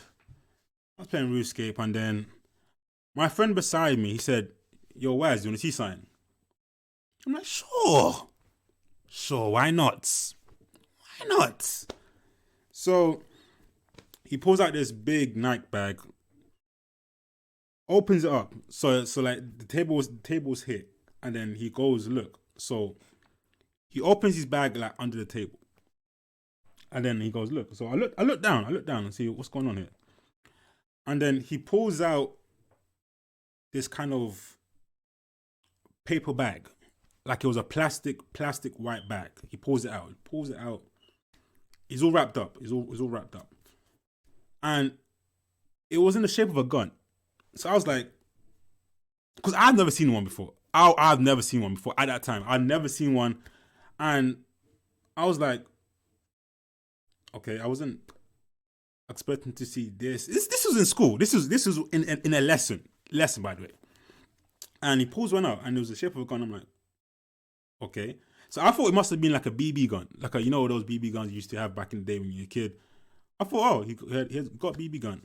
RuneScape, and then my friend beside me, he said, "Yo, Waz, you want to see something?" I'm like, Sure, why not? So he pulls out this big Nike bag, opens it up. So like the table's hit, and then he goes, look. So he opens his bag like under the table, and then he goes, look. So I look down and see what's going on here, and then he pulls out this kind of paper bag, like it was a plastic white bag. He pulls it out. It's all wrapped up. It's all wrapped up. And it was in the shape of a gun. So I was like, because I've never seen one before. I've never seen one before at that time. I'd never seen one. And I was like, okay, I wasn't expecting to see this. This was in school. This was in a lesson, by the way. And he pulls one out and it was the shape of a gun. I'm like, okay. So I thought it must have been like a BB gun. Like you know those BB guns you used to have back in the day when you were a kid. I thought, oh, he has got a BB gun.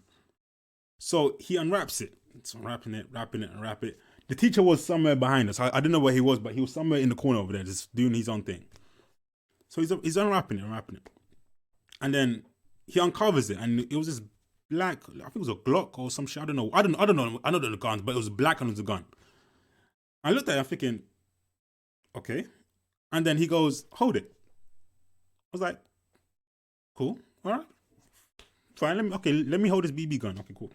So he unwraps it. It's unwrapping it. The teacher was somewhere behind us. I didn't know where he was, but he was somewhere in the corner over there just doing his own thing. So he's unwrapping it. And then he uncovers it and it was this black, I think it was a Glock or some shit. I don't know. I don't know the guns, but it was black and it was a gun. I looked at it, I'm thinking, okay. And then he goes, hold it. I was like, cool, all right, fine. Let me hold this BB gun. Okay, cool.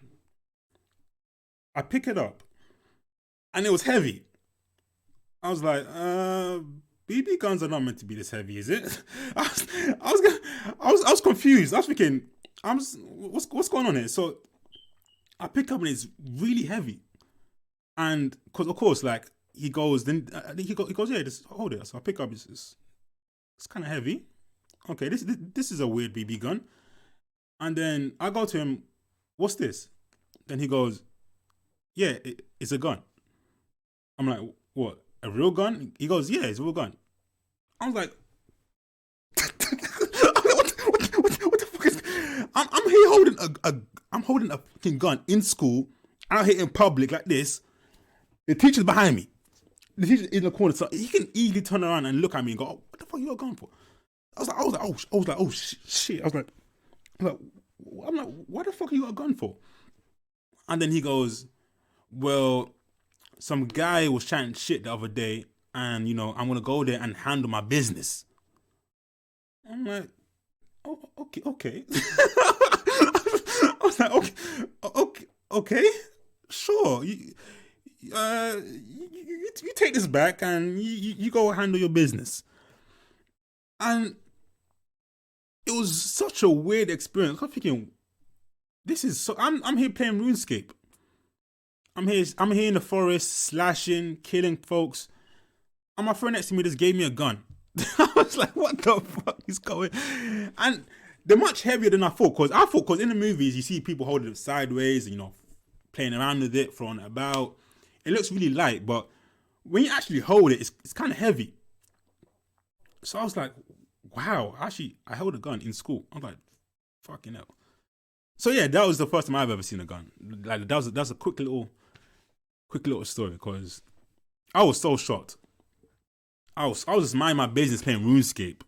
I pick it up, and it was heavy. I was like, BB guns are not meant to be this heavy, is it? I was confused. I was thinking, what's going on here? So I pick up and it's really heavy, and because of course, like. He goes, he goes, yeah, just hold it. So I pick up, it's kind of heavy. Okay, this is a weird BB gun. And then I go to him, what's this? Then he goes, yeah, it's a gun. I'm like, what, a real gun? He goes, yeah, it's a real gun. I was like, what the fuck is? I'm here holding a fucking gun in school, out here in public like this. The teacher's behind me. The teacher in the corner, so he can easily turn around and look at me and go, oh, "What the fuck you got going for?" I was like, "Oh shit!" I'm like, "What the fuck you got a gun for?" And then he goes, "Well, some guy was chatting shit the other day, and you know, I'm gonna go there and handle my business." I'm like, "Oh, okay." I was like, "Okay, sure." You take this back and you go handle your business. And it was such a weird experience. I'm thinking, this is so. I'm here playing RuneScape. I'm here in the forest, slashing, killing folks. And my friend next to me just gave me a gun. I was like, what the fuck is going? And they're much heavier than I thought. Because in the movies, you see people holding it sideways, and, playing around with it, throwing it about. It looks really light, but when you actually hold it, it's kind of heavy. So I was like, wow, actually, I held a gun in school. I'm like, fucking hell. So yeah, that was the first time I've ever seen a gun. Like that was a quick little story, because I was so shocked. I was just minding my business playing RuneScape,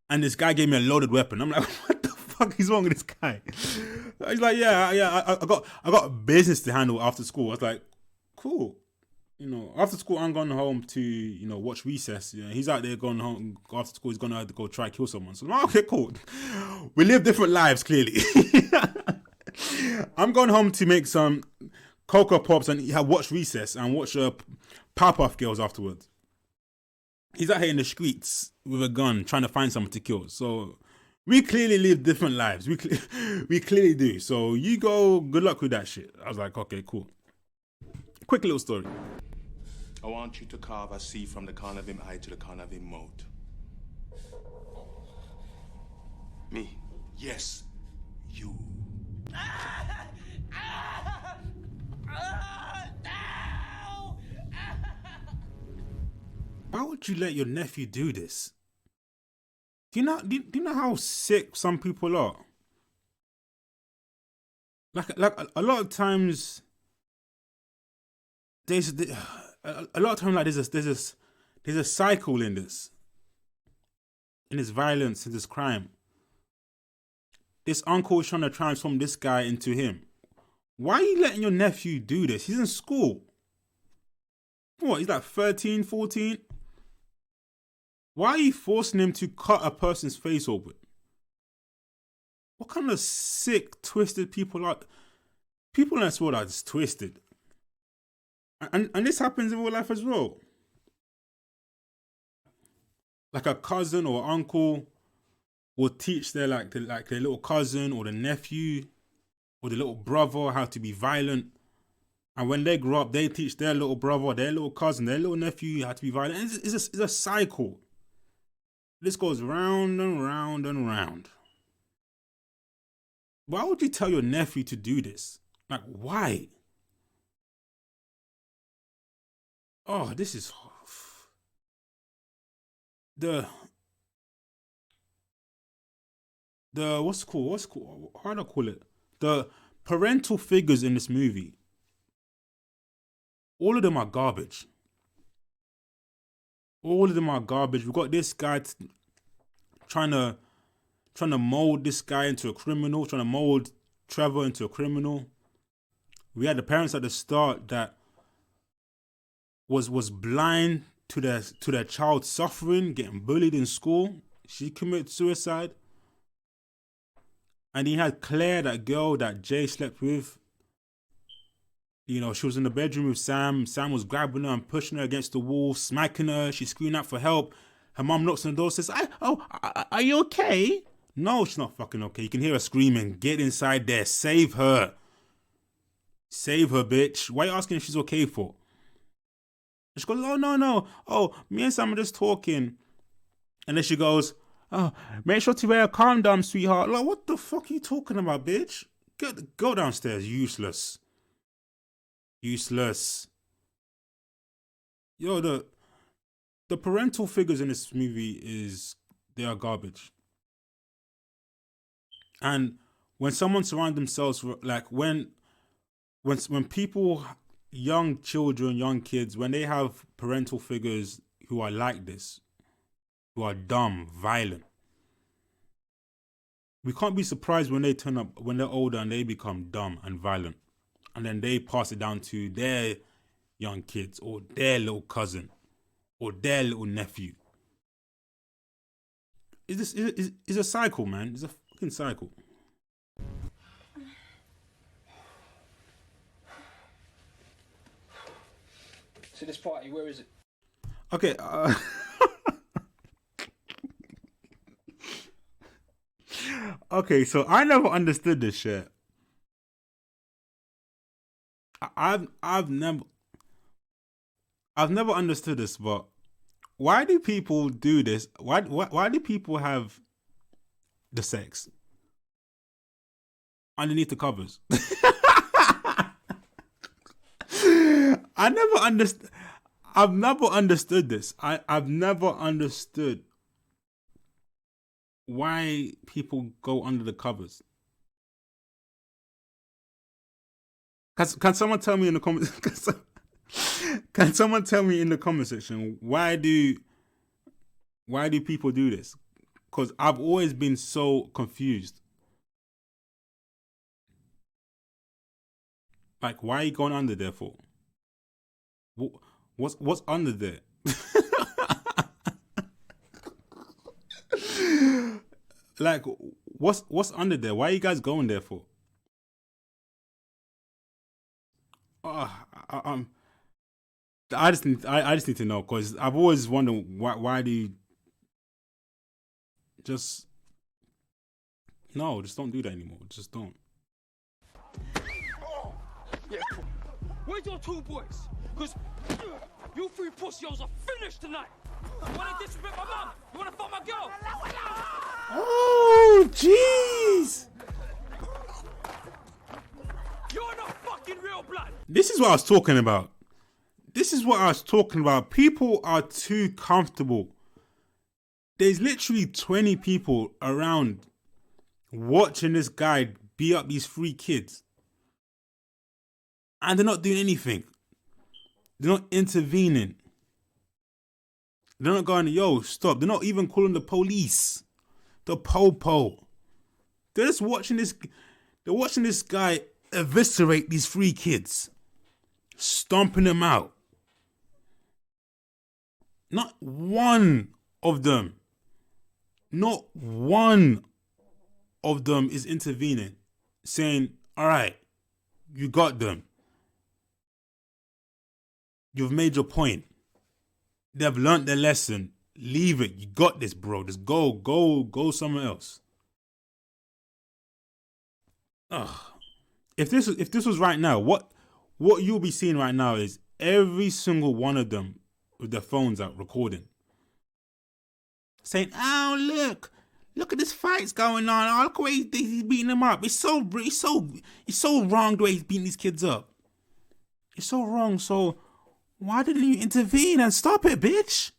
and this guy gave me a loaded weapon. I'm like, what the fuck is wrong with this guy? He's like, yeah, I got business to handle after school. I was like, cool. After school, I'm going home to, watch recess. He's out there going home after school. He's going to have to go try kill someone. So I'm like, okay, cool. We live different lives, clearly. I'm going home to make some Cocoa Pops and watch recess and watch Powerpuff Girls afterwards. He's out here in the streets with a gun trying to find someone to kill. So we clearly live different lives. We clearly do. So you go, good luck with that shit. I was like, okay, cool. Quick little story. I want you to carve a C from the corner of him eye to the corner of him mouth. Me? Yes, you. Why would you let your nephew do this? Do you know how sick some people are? Like a lot of times, there's a cycle in this violence, in this crime. This uncle is trying to transform this guy into him. Why are you letting your nephew do this? He's in school. What, he's like 13, 14? Why are you forcing him to cut a person's face open? What kind of sick, twisted people are? People in this world are just twisted. And this happens in real life as well. Like a cousin or uncle will teach their little cousin or the nephew or the little brother how to be violent. And when they grow up, they teach their little brother, their little cousin, their little nephew how to be violent. It's a cycle. This goes round and round and round. Why would you tell your nephew to do this? Like, why? Oh, this is the what's cool? How do I call it? The parental figures in this movie. All of them are garbage. All of them are garbage. We got this guy trying to mold this guy into a criminal, trying to mold Trevor into a criminal. We had the parents at the start that was blind to their child's suffering, getting bullied in school. She committed suicide. And he had Claire, that girl that Jay slept with. She was in the bedroom with Sam. Sam was grabbing her and pushing her against the wall, smacking her. She's screaming out for help. Her mom knocks on the door, says, are you okay? No, she's not fucking okay. You can hear her screaming, get inside there, save her. Save her, bitch. Why are you asking if she's okay for? And she goes, oh, no. Oh, me and Sam are just talking. And then she goes, oh, make sure to wear a condom, sweetheart. Like, what the fuck are you talking about, bitch? Go downstairs, useless. Useless. Yo, the parental figures in this movie they are garbage. And when someone surrounds themselves, like when people, young children, young kids, when they have parental figures who are like this, who are dumb, violent, we can't be surprised when they turn up, when they're older and they become dumb and violent. And then they pass it down to their young kids or their little cousin or their little nephew. It's a cycle, man. It's a fucking cycle. So this party, where is it? Okay. Okay, so I never understood this shit. I've never understood this, but why do people do this? Why do people have the sex underneath the covers? I've never understood this. I've never understood why people go under the covers. Can someone tell me in the comments? Can someone tell me in the comment section why do people do this? Because I've always been so confused. Like, why are you going under there for? What's under there? Like, what's under there? Why are you guys going there for? I just need to know, because I've always wondered why do you just don't do that anymore. Just don't. Yeah, cool. Where's your two boys? Because you three pussies are finished tonight. You want to disrespect my mom? You want to fuck my girl? Oh, jeez. You're not fucking real blood. This is what I was talking about. People are too comfortable. There's literally 20 people around watching this guy beat up these 3 kids. And they're not doing anything. They're not intervening. They're not going, yo, stop. They're not even calling the police. The po-po. They're just watching this. They're watching this guy eviscerate these 3 kids. Stomping them out. Not one of them is intervening, saying, all right, you got them. You've made your point. They've learned their lesson. Leave it. You got this, bro. Just go somewhere else. Ugh. If this was right now, what you'll be seeing right now is every single one of them with their phones out recording, saying, "Oh, look at this fight's going on. Oh, look the way he's beating them up. It's so wrong the way he's beating these kids up. It's so wrong. So why didn't you intervene and stop it, bitch?"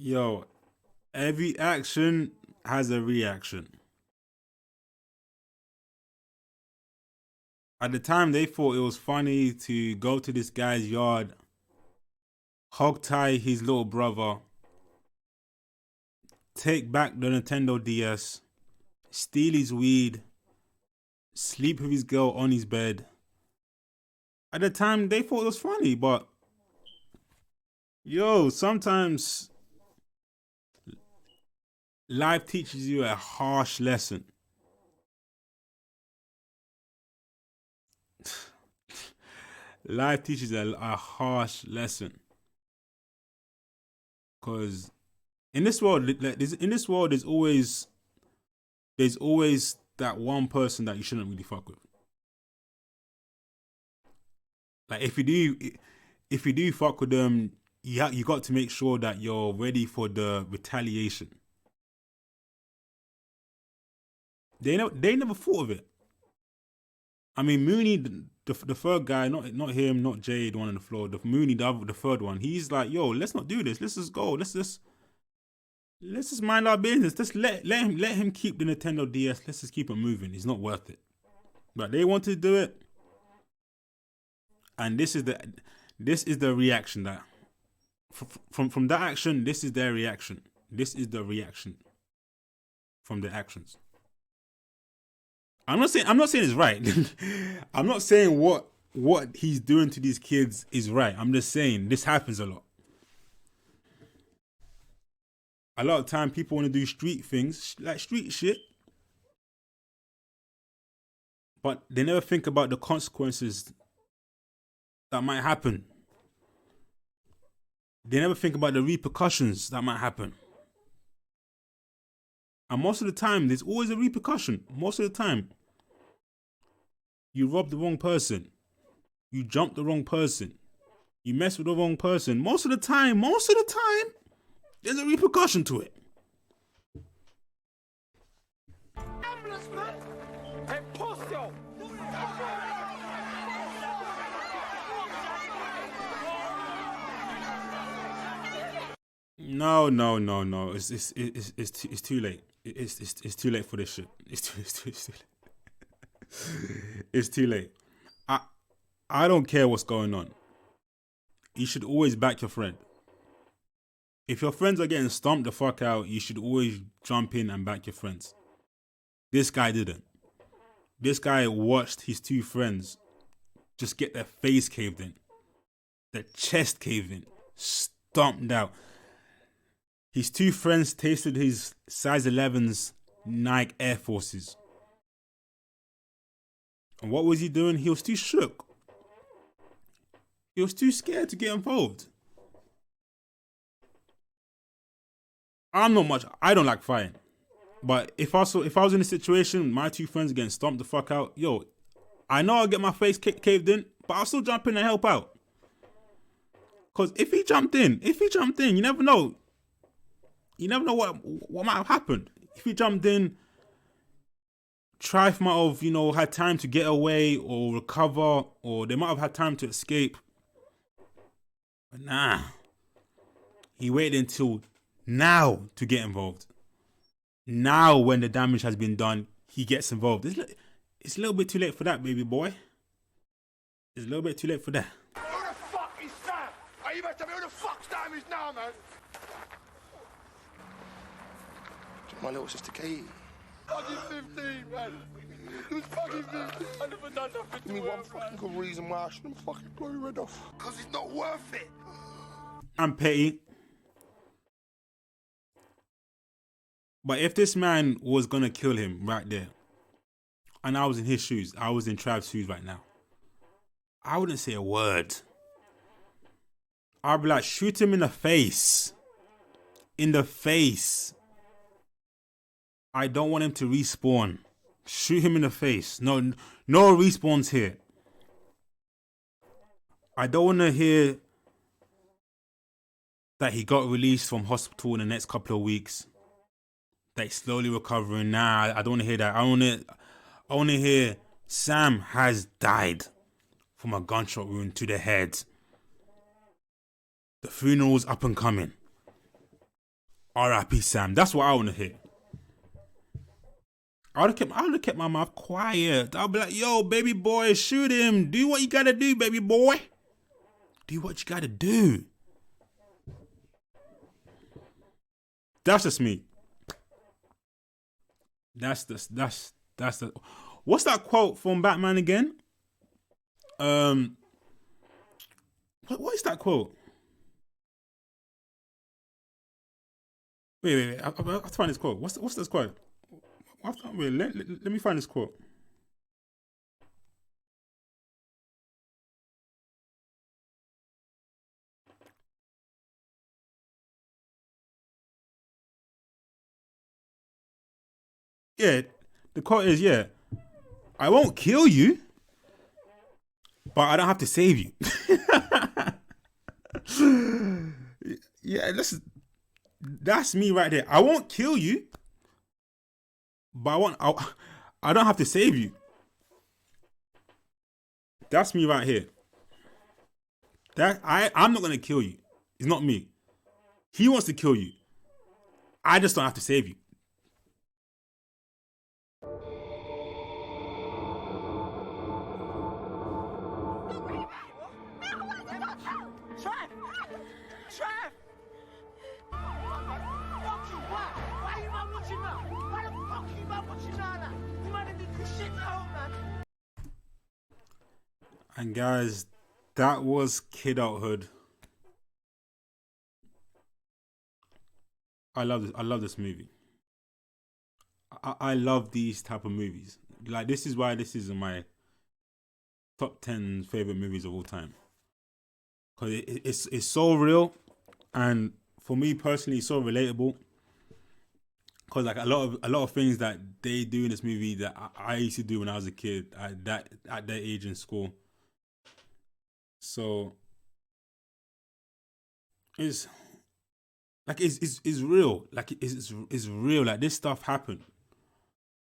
Yo, every action has a reaction. At the time, they thought it was funny to go to this guy's yard, hog-tie his little brother, take back the Nintendo DS, steal his weed, sleep with his girl on his bed. At the time, they thought it was funny, but yo, sometimes life teaches you a harsh lesson. Life teaches a harsh lesson. Because in this world, there's always that one person that you shouldn't really fuck with. Like if you do fuck with them, you got to make sure that you're ready for the retaliation. They never thought of it. I mean, Mooney, the third guy, not him, not Jay, the one on the floor. The Mooney, the third one. He's like, yo, let's not do this. Let's just go. Let's just mind our business. Just let him keep the Nintendo DS. Let's just keep it moving. It's not worth it. But they wanted to do it, and this is the reaction that from that action. This is their reaction. This is the reaction from the actions. I'm not saying it's right. I'm not saying what he's doing to these kids is right. I'm just saying this happens a lot. a lot of time people want to do street things, like street shit, but they never think about the consequences that might happen. They never think about the repercussions that might happen. And most of the time, there's always a repercussion. Most of the time, you rob the wrong person, you jump the wrong person, you mess with the wrong person. Most of the time, there's a repercussion to it. Ambulance, man! Hey, post yo! No. It's too late. It's too late for this shit. It's too late. It's too late. I don't care what's going on. You should always back your friend. If your friends are getting stomped the fuck out, you should always jump in and back your friends. This guy didn't. This guy watched his two friends just get their face caved in, their chest caved in, stomped out. His two friends tasted his size 11's Nike Air Forces. And what was he doing? He was too shook. He was too scared to get involved. I don't like fighting. But if I was in a situation, my two friends getting stomped the fuck out, yo, I know I'll get my face caved in, but I'll still jump in and help out. Because if he jumped in, you never know. You never know what might have happened. If he jumped in, Trife might have, had time to get away or recover, or they might have had time to escape. But nah. He waited until now to get involved. Now, when the damage has been done, he gets involved. It's a little bit too late for that, baby boy. It's a little bit too late for that. Who the fuck is Sam? Are you about to tell me who the fuck Sam is now, man? My little sister Katie. Fucking 15, man. It was fucking 15. I never done nothing to Give me her, one fucking good reason why I shouldn't fucking blow your head off. Because it's not worth it. I'm petty. But if this man was going to kill him right there, and I was in his shoes, I was in Trav's shoes right now, I wouldn't say a word. I'd be like, shoot him in the face. In the face. I don't want him to respawn. Shoot him in the face. No respawns here. I don't want to hear that he got released from hospital in the next couple of weeks. That he's slowly recovering. Nah, I don't want to hear that. I want to hear Sam has died from a gunshot wound to the head. The funeral's up and coming. R.I.P. Sam. That's what I want to hear. I would have kept my mouth quiet. I'll be like, yo, baby boy, shoot him. Do what you gotta do, baby boy. Do what you gotta do. That's just me. That's the. What's that quote from Batman again? What is that quote? Wait. I have to find this quote. What's this quote? Wait, let me find this quote. Yeah, the quote is, I won't kill you, but I don't have to save you. Yeah, that's me right there. I won't kill you, but I don't have to save you. That's me right here. I'm not gonna kill you. It's not me. He wants to kill you. I just don't have to save you. And guys, that was Kidulthood. I love this. I love this movie. I love these type of movies. Like, this is why this is in my top 10 favorite movies of all time. Because it's so real, and for me personally, it's so relatable. Because like a lot of things that they do in this movie that I used to do when I was a kid at that age in school. So it's like it's real. Like it's real. Like, this stuff happened.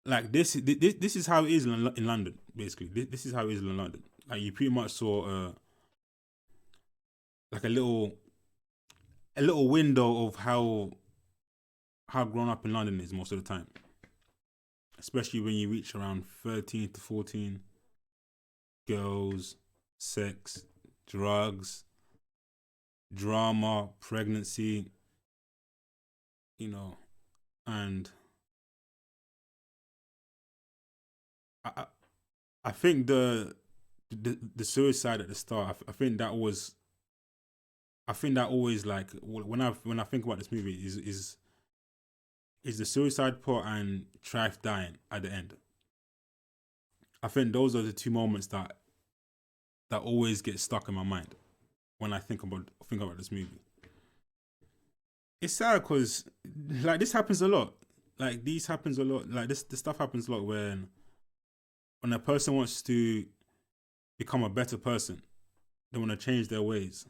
Like, this is how it is in London. Basically, this is how it is in London. Like, you pretty much saw like a little window of how grown up in London is most of the time. Especially when you reach around 13 to 14. Girls, sex, drugs, drama, pregnancy, and I think the suicide at the start, I think that always, like, when I think about this movie is the suicide part and Trav dying at the end. I think those are the two moments that always get stuck in my mind when I think about this movie. It's sad because, like, this happens a lot. Like, this stuff happens a lot when a person wants to become a better person. They want to change their ways.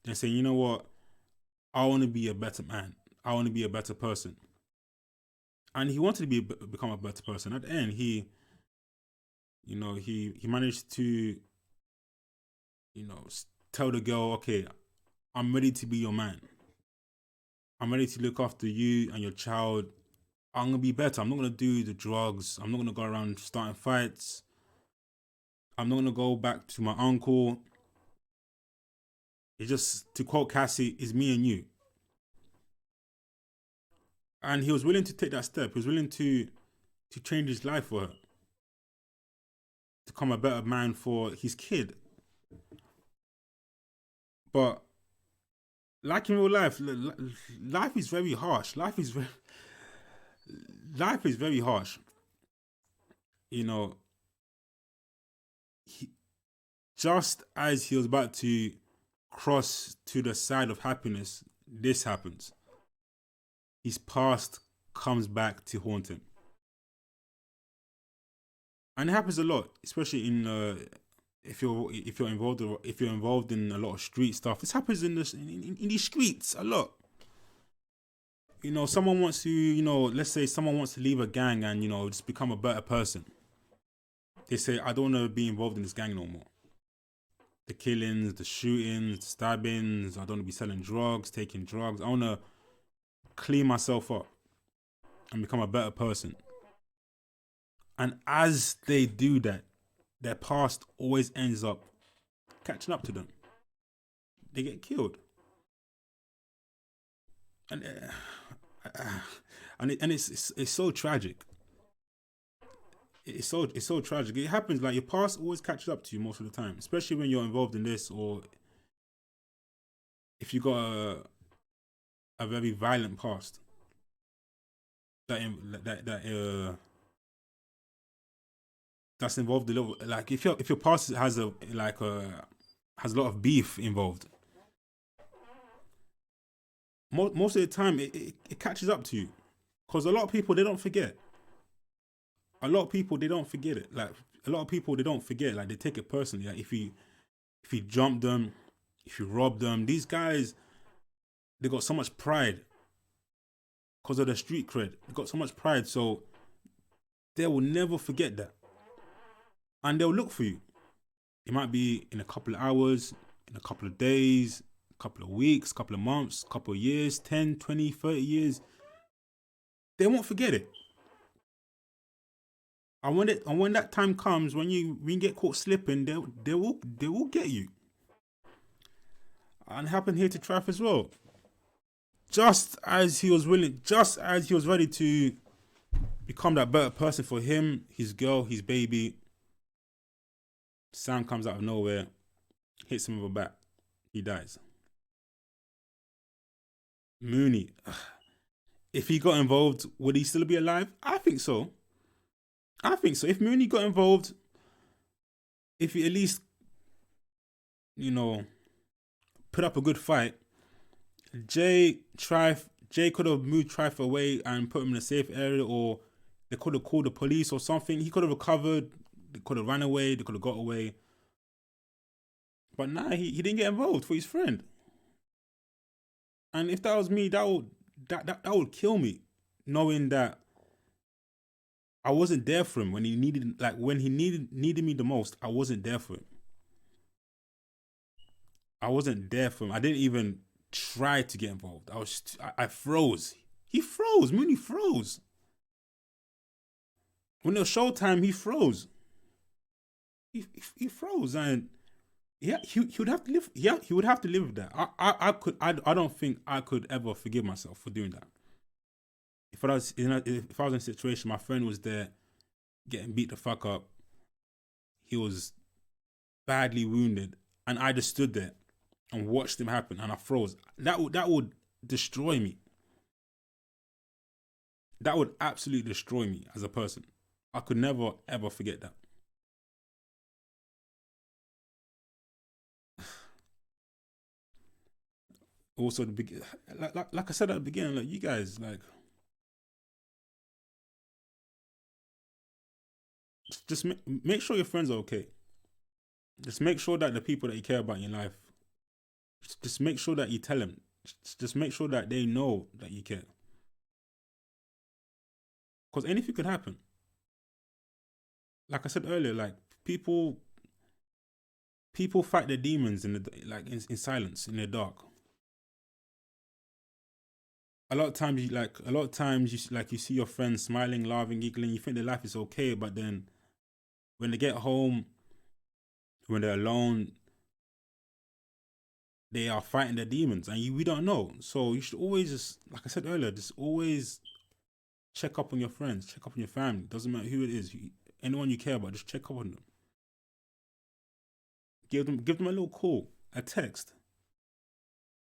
They say, you know what? I want to be a better man. I want to be a better person. And he wanted to become a better person. At the end, he managed to, tell the girl, okay, I'm ready to be your man. I'm ready to look after you and your child. I'm going to be better. I'm not going to do the drugs. I'm not going to go around starting fights. I'm not going to go back to my uncle. It's just, to quote Cassie, it's me and you. And he was willing to take that step. He was willing to change his life for her. To become a better man for his kid. But like in real life, life is very harsh. Life is very harsh. Just as he was about to cross to the side of happiness, this happens. His past comes back to haunt him. And it happens a lot, especially in if you're involved in a lot of street stuff. This happens in these streets a lot. Someone wants to, let's say someone wants to leave a gang and, just become a better person. They say, I don't want to be involved in this gang no more. The killings, the shootings, the stabbings, I don't want to be selling drugs, taking drugs. I want to clean myself up and become a better person. And as they do that, their past always ends up catching up to them. They get killed. And it's so tragic. It's so tragic. It happens, like, your past always catches up to you most of the time, especially when you're involved in this, or if you got a very violent past that's involved a little, like, if your past has a lot of beef involved. Most of the time, it catches up to you, because a lot of people, they don't forget. A lot of people, they don't forget it. Like, a lot of people, they don't forget. Like, they take it personally. Like, if you jump them, if you rob them, these guys, they got so much pride because of their street cred. They got so much pride, so they will never forget that. And they'll look for you. It might be in a couple of hours, in a couple of days, a couple of weeks, a couple of months, a couple of years, 10, 20, 30 years. They won't forget it. And when that time comes, when you get caught slipping, they will get you. And it happened here to Traff as well. Just as he was ready to become that better person for him, his girl, his baby, Sam comes out of nowhere, hits him with a bat. He dies. Mooney, if he got involved, would he still be alive? I think so. I think so. If Mooney got involved, if he at least, you know, put up a good fight, Jay could have moved Trife away and put him in a safe area, or they could have called the police or something. He could have recovered. They could have ran away. They could have got away. But nah, he didn't get involved for his friend. And if that was me, that would kill me, knowing that I wasn't there for him when he needed me the most. I wasn't there for him. I wasn't there for him. I didn't even try to get involved. I froze. He froze. Mooney froze. When it was showtime, he froze. He froze, and yeah, he would have to live. Yeah, he would have to live with that. I don't think I could ever forgive myself for doing that. If I was in a situation, my friend was there, getting beat the fuck up. He was badly wounded, and I just stood there and watched him happen, and I froze. That would destroy me. That would absolutely destroy me as a person. I could never ever forget that. Also, like I said at the beginning, like, you guys, like, just make sure your friends are okay. Just make sure that the people that you care about in your life, just make sure that you tell them. Just make sure that they know that you care. Because anything could happen. Like I said earlier, like, people fight their demons in silence, in the dark. A lot of times you see your friends smiling, laughing, giggling. You think their life is okay, but then when they get home, when they're alone, they are fighting their demons, and we don't know. So you should always, just like I said earlier, just always check up on your friends, check up on your family. Doesn't matter who it is, anyone you care about, just check up on them. Give them a little call, a text.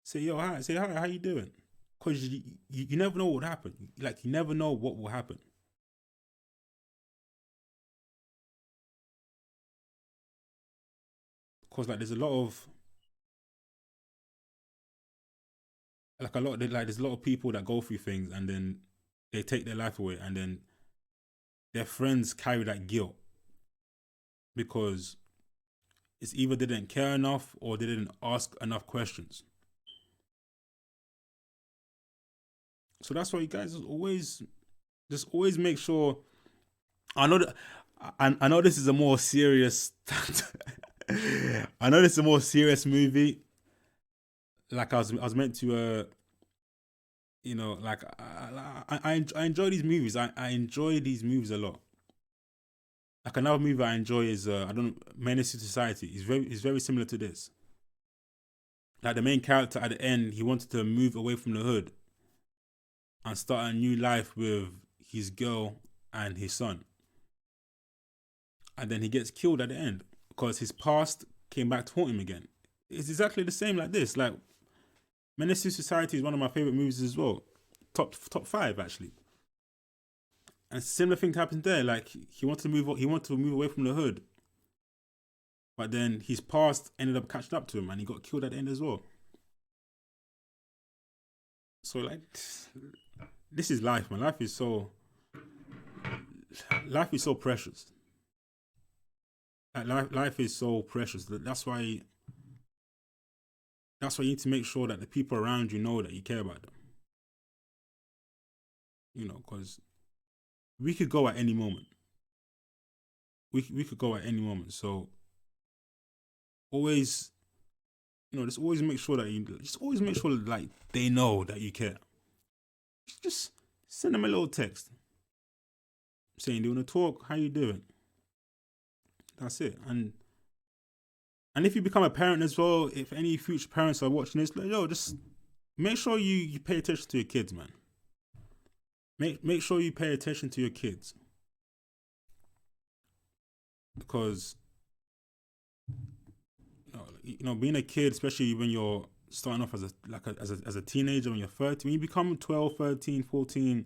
Say, yo, hi. Say, hi, how you doing? Because you never know what will happen. Like, you never know what will happen. Because, like, there's a lot of people that go through things and then they take their life away, and then their friends carry that guilt because it's either they didn't care enough or they didn't ask enough questions. So that's why you guys always make sure. I know this is a more serious. I know this is a more serious movie. Like I was meant to, like I enjoy these movies. I enjoy these movies a lot. Like, another movie I enjoy is Menace to Society. It's very similar to this. Like, the main character at the end, he wanted to move away from the hood and start a new life with his girl and his son. And then he gets killed at the end because his past came back to haunt him again. It's exactly the same like this. Like, Menace to Society is one of my favorite movies as well. Top 5 actually. And a similar thing happened there. Like, he wanted to move away from the hood, but then his past ended up catching up to him, and he got killed at the end as well. So, like, this is life, man. Life is so precious. Like, life is so precious. That's why you need to make sure that the people around you know that you care about them. Because we could go at any moment. We could go at any moment. So always, just always make sure that like, they know that you care. Just send them a little text saying, "Do you want to talk? How you doing?" That's it. And if you become a parent as well, if any future parents are watching this, like, yo, just make sure you pay attention to your kids, man. Make sure you pay attention to your kids, because being a kid, especially when you're starting off as a teenager when you're 30. When you become 12, 13, 14,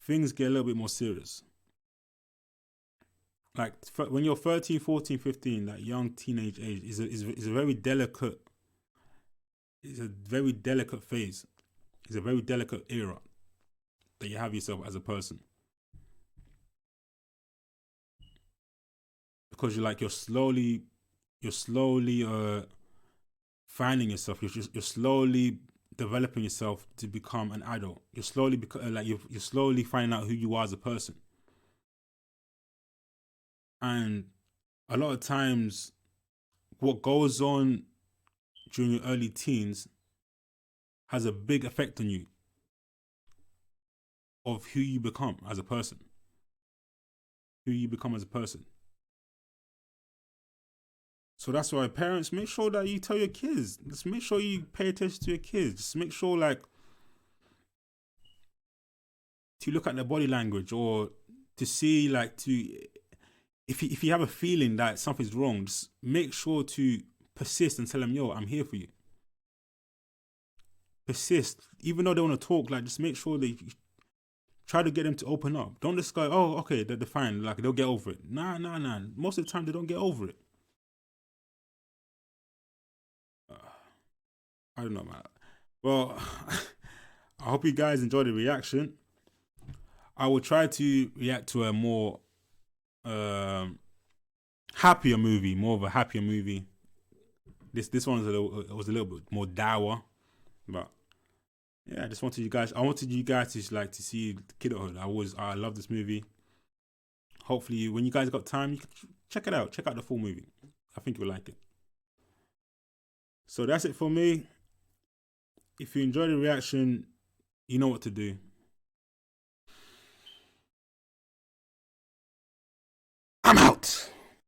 things get a little bit more serious. Like when you're 13, 14, 15, that young teenage age is a very delicate. It's a very delicate phase. It's a very delicate era that you have yourself as a person, because you're slowly finding yourself. You're slowly developing yourself to become an adult. You're slowly you're slowly finding out who you are as a person. And a lot of times, what goes on during your early teens has a big effect on you of who you become as a person. Who you become as a person. So that's why parents, make sure that you tell your kids. Just make sure you pay attention to your kids. Just make sure to look at their body language, or to see if you have a feeling that something's wrong, just make sure to persist and tell them, yo, I'm here for you. Persist. Even though they want to talk, just make sure that you try to get them to open up. Don't just go, oh, okay, they're fine. They'll get over it. Nah. Most of the time, they don't get over it. I don't know, man. Well, I hope you guys enjoyed the reaction. I will try to react to a more happier movie, more of a happier movie. This one was a little bit more dour, but yeah, I wanted you guys to see Kidulthood. I love this movie. Hopefully, when you guys got time, you can check it out. Check out the full movie. I think you'll like it. So that's it for me. If you enjoyed the reaction, you know what to do. I'm out.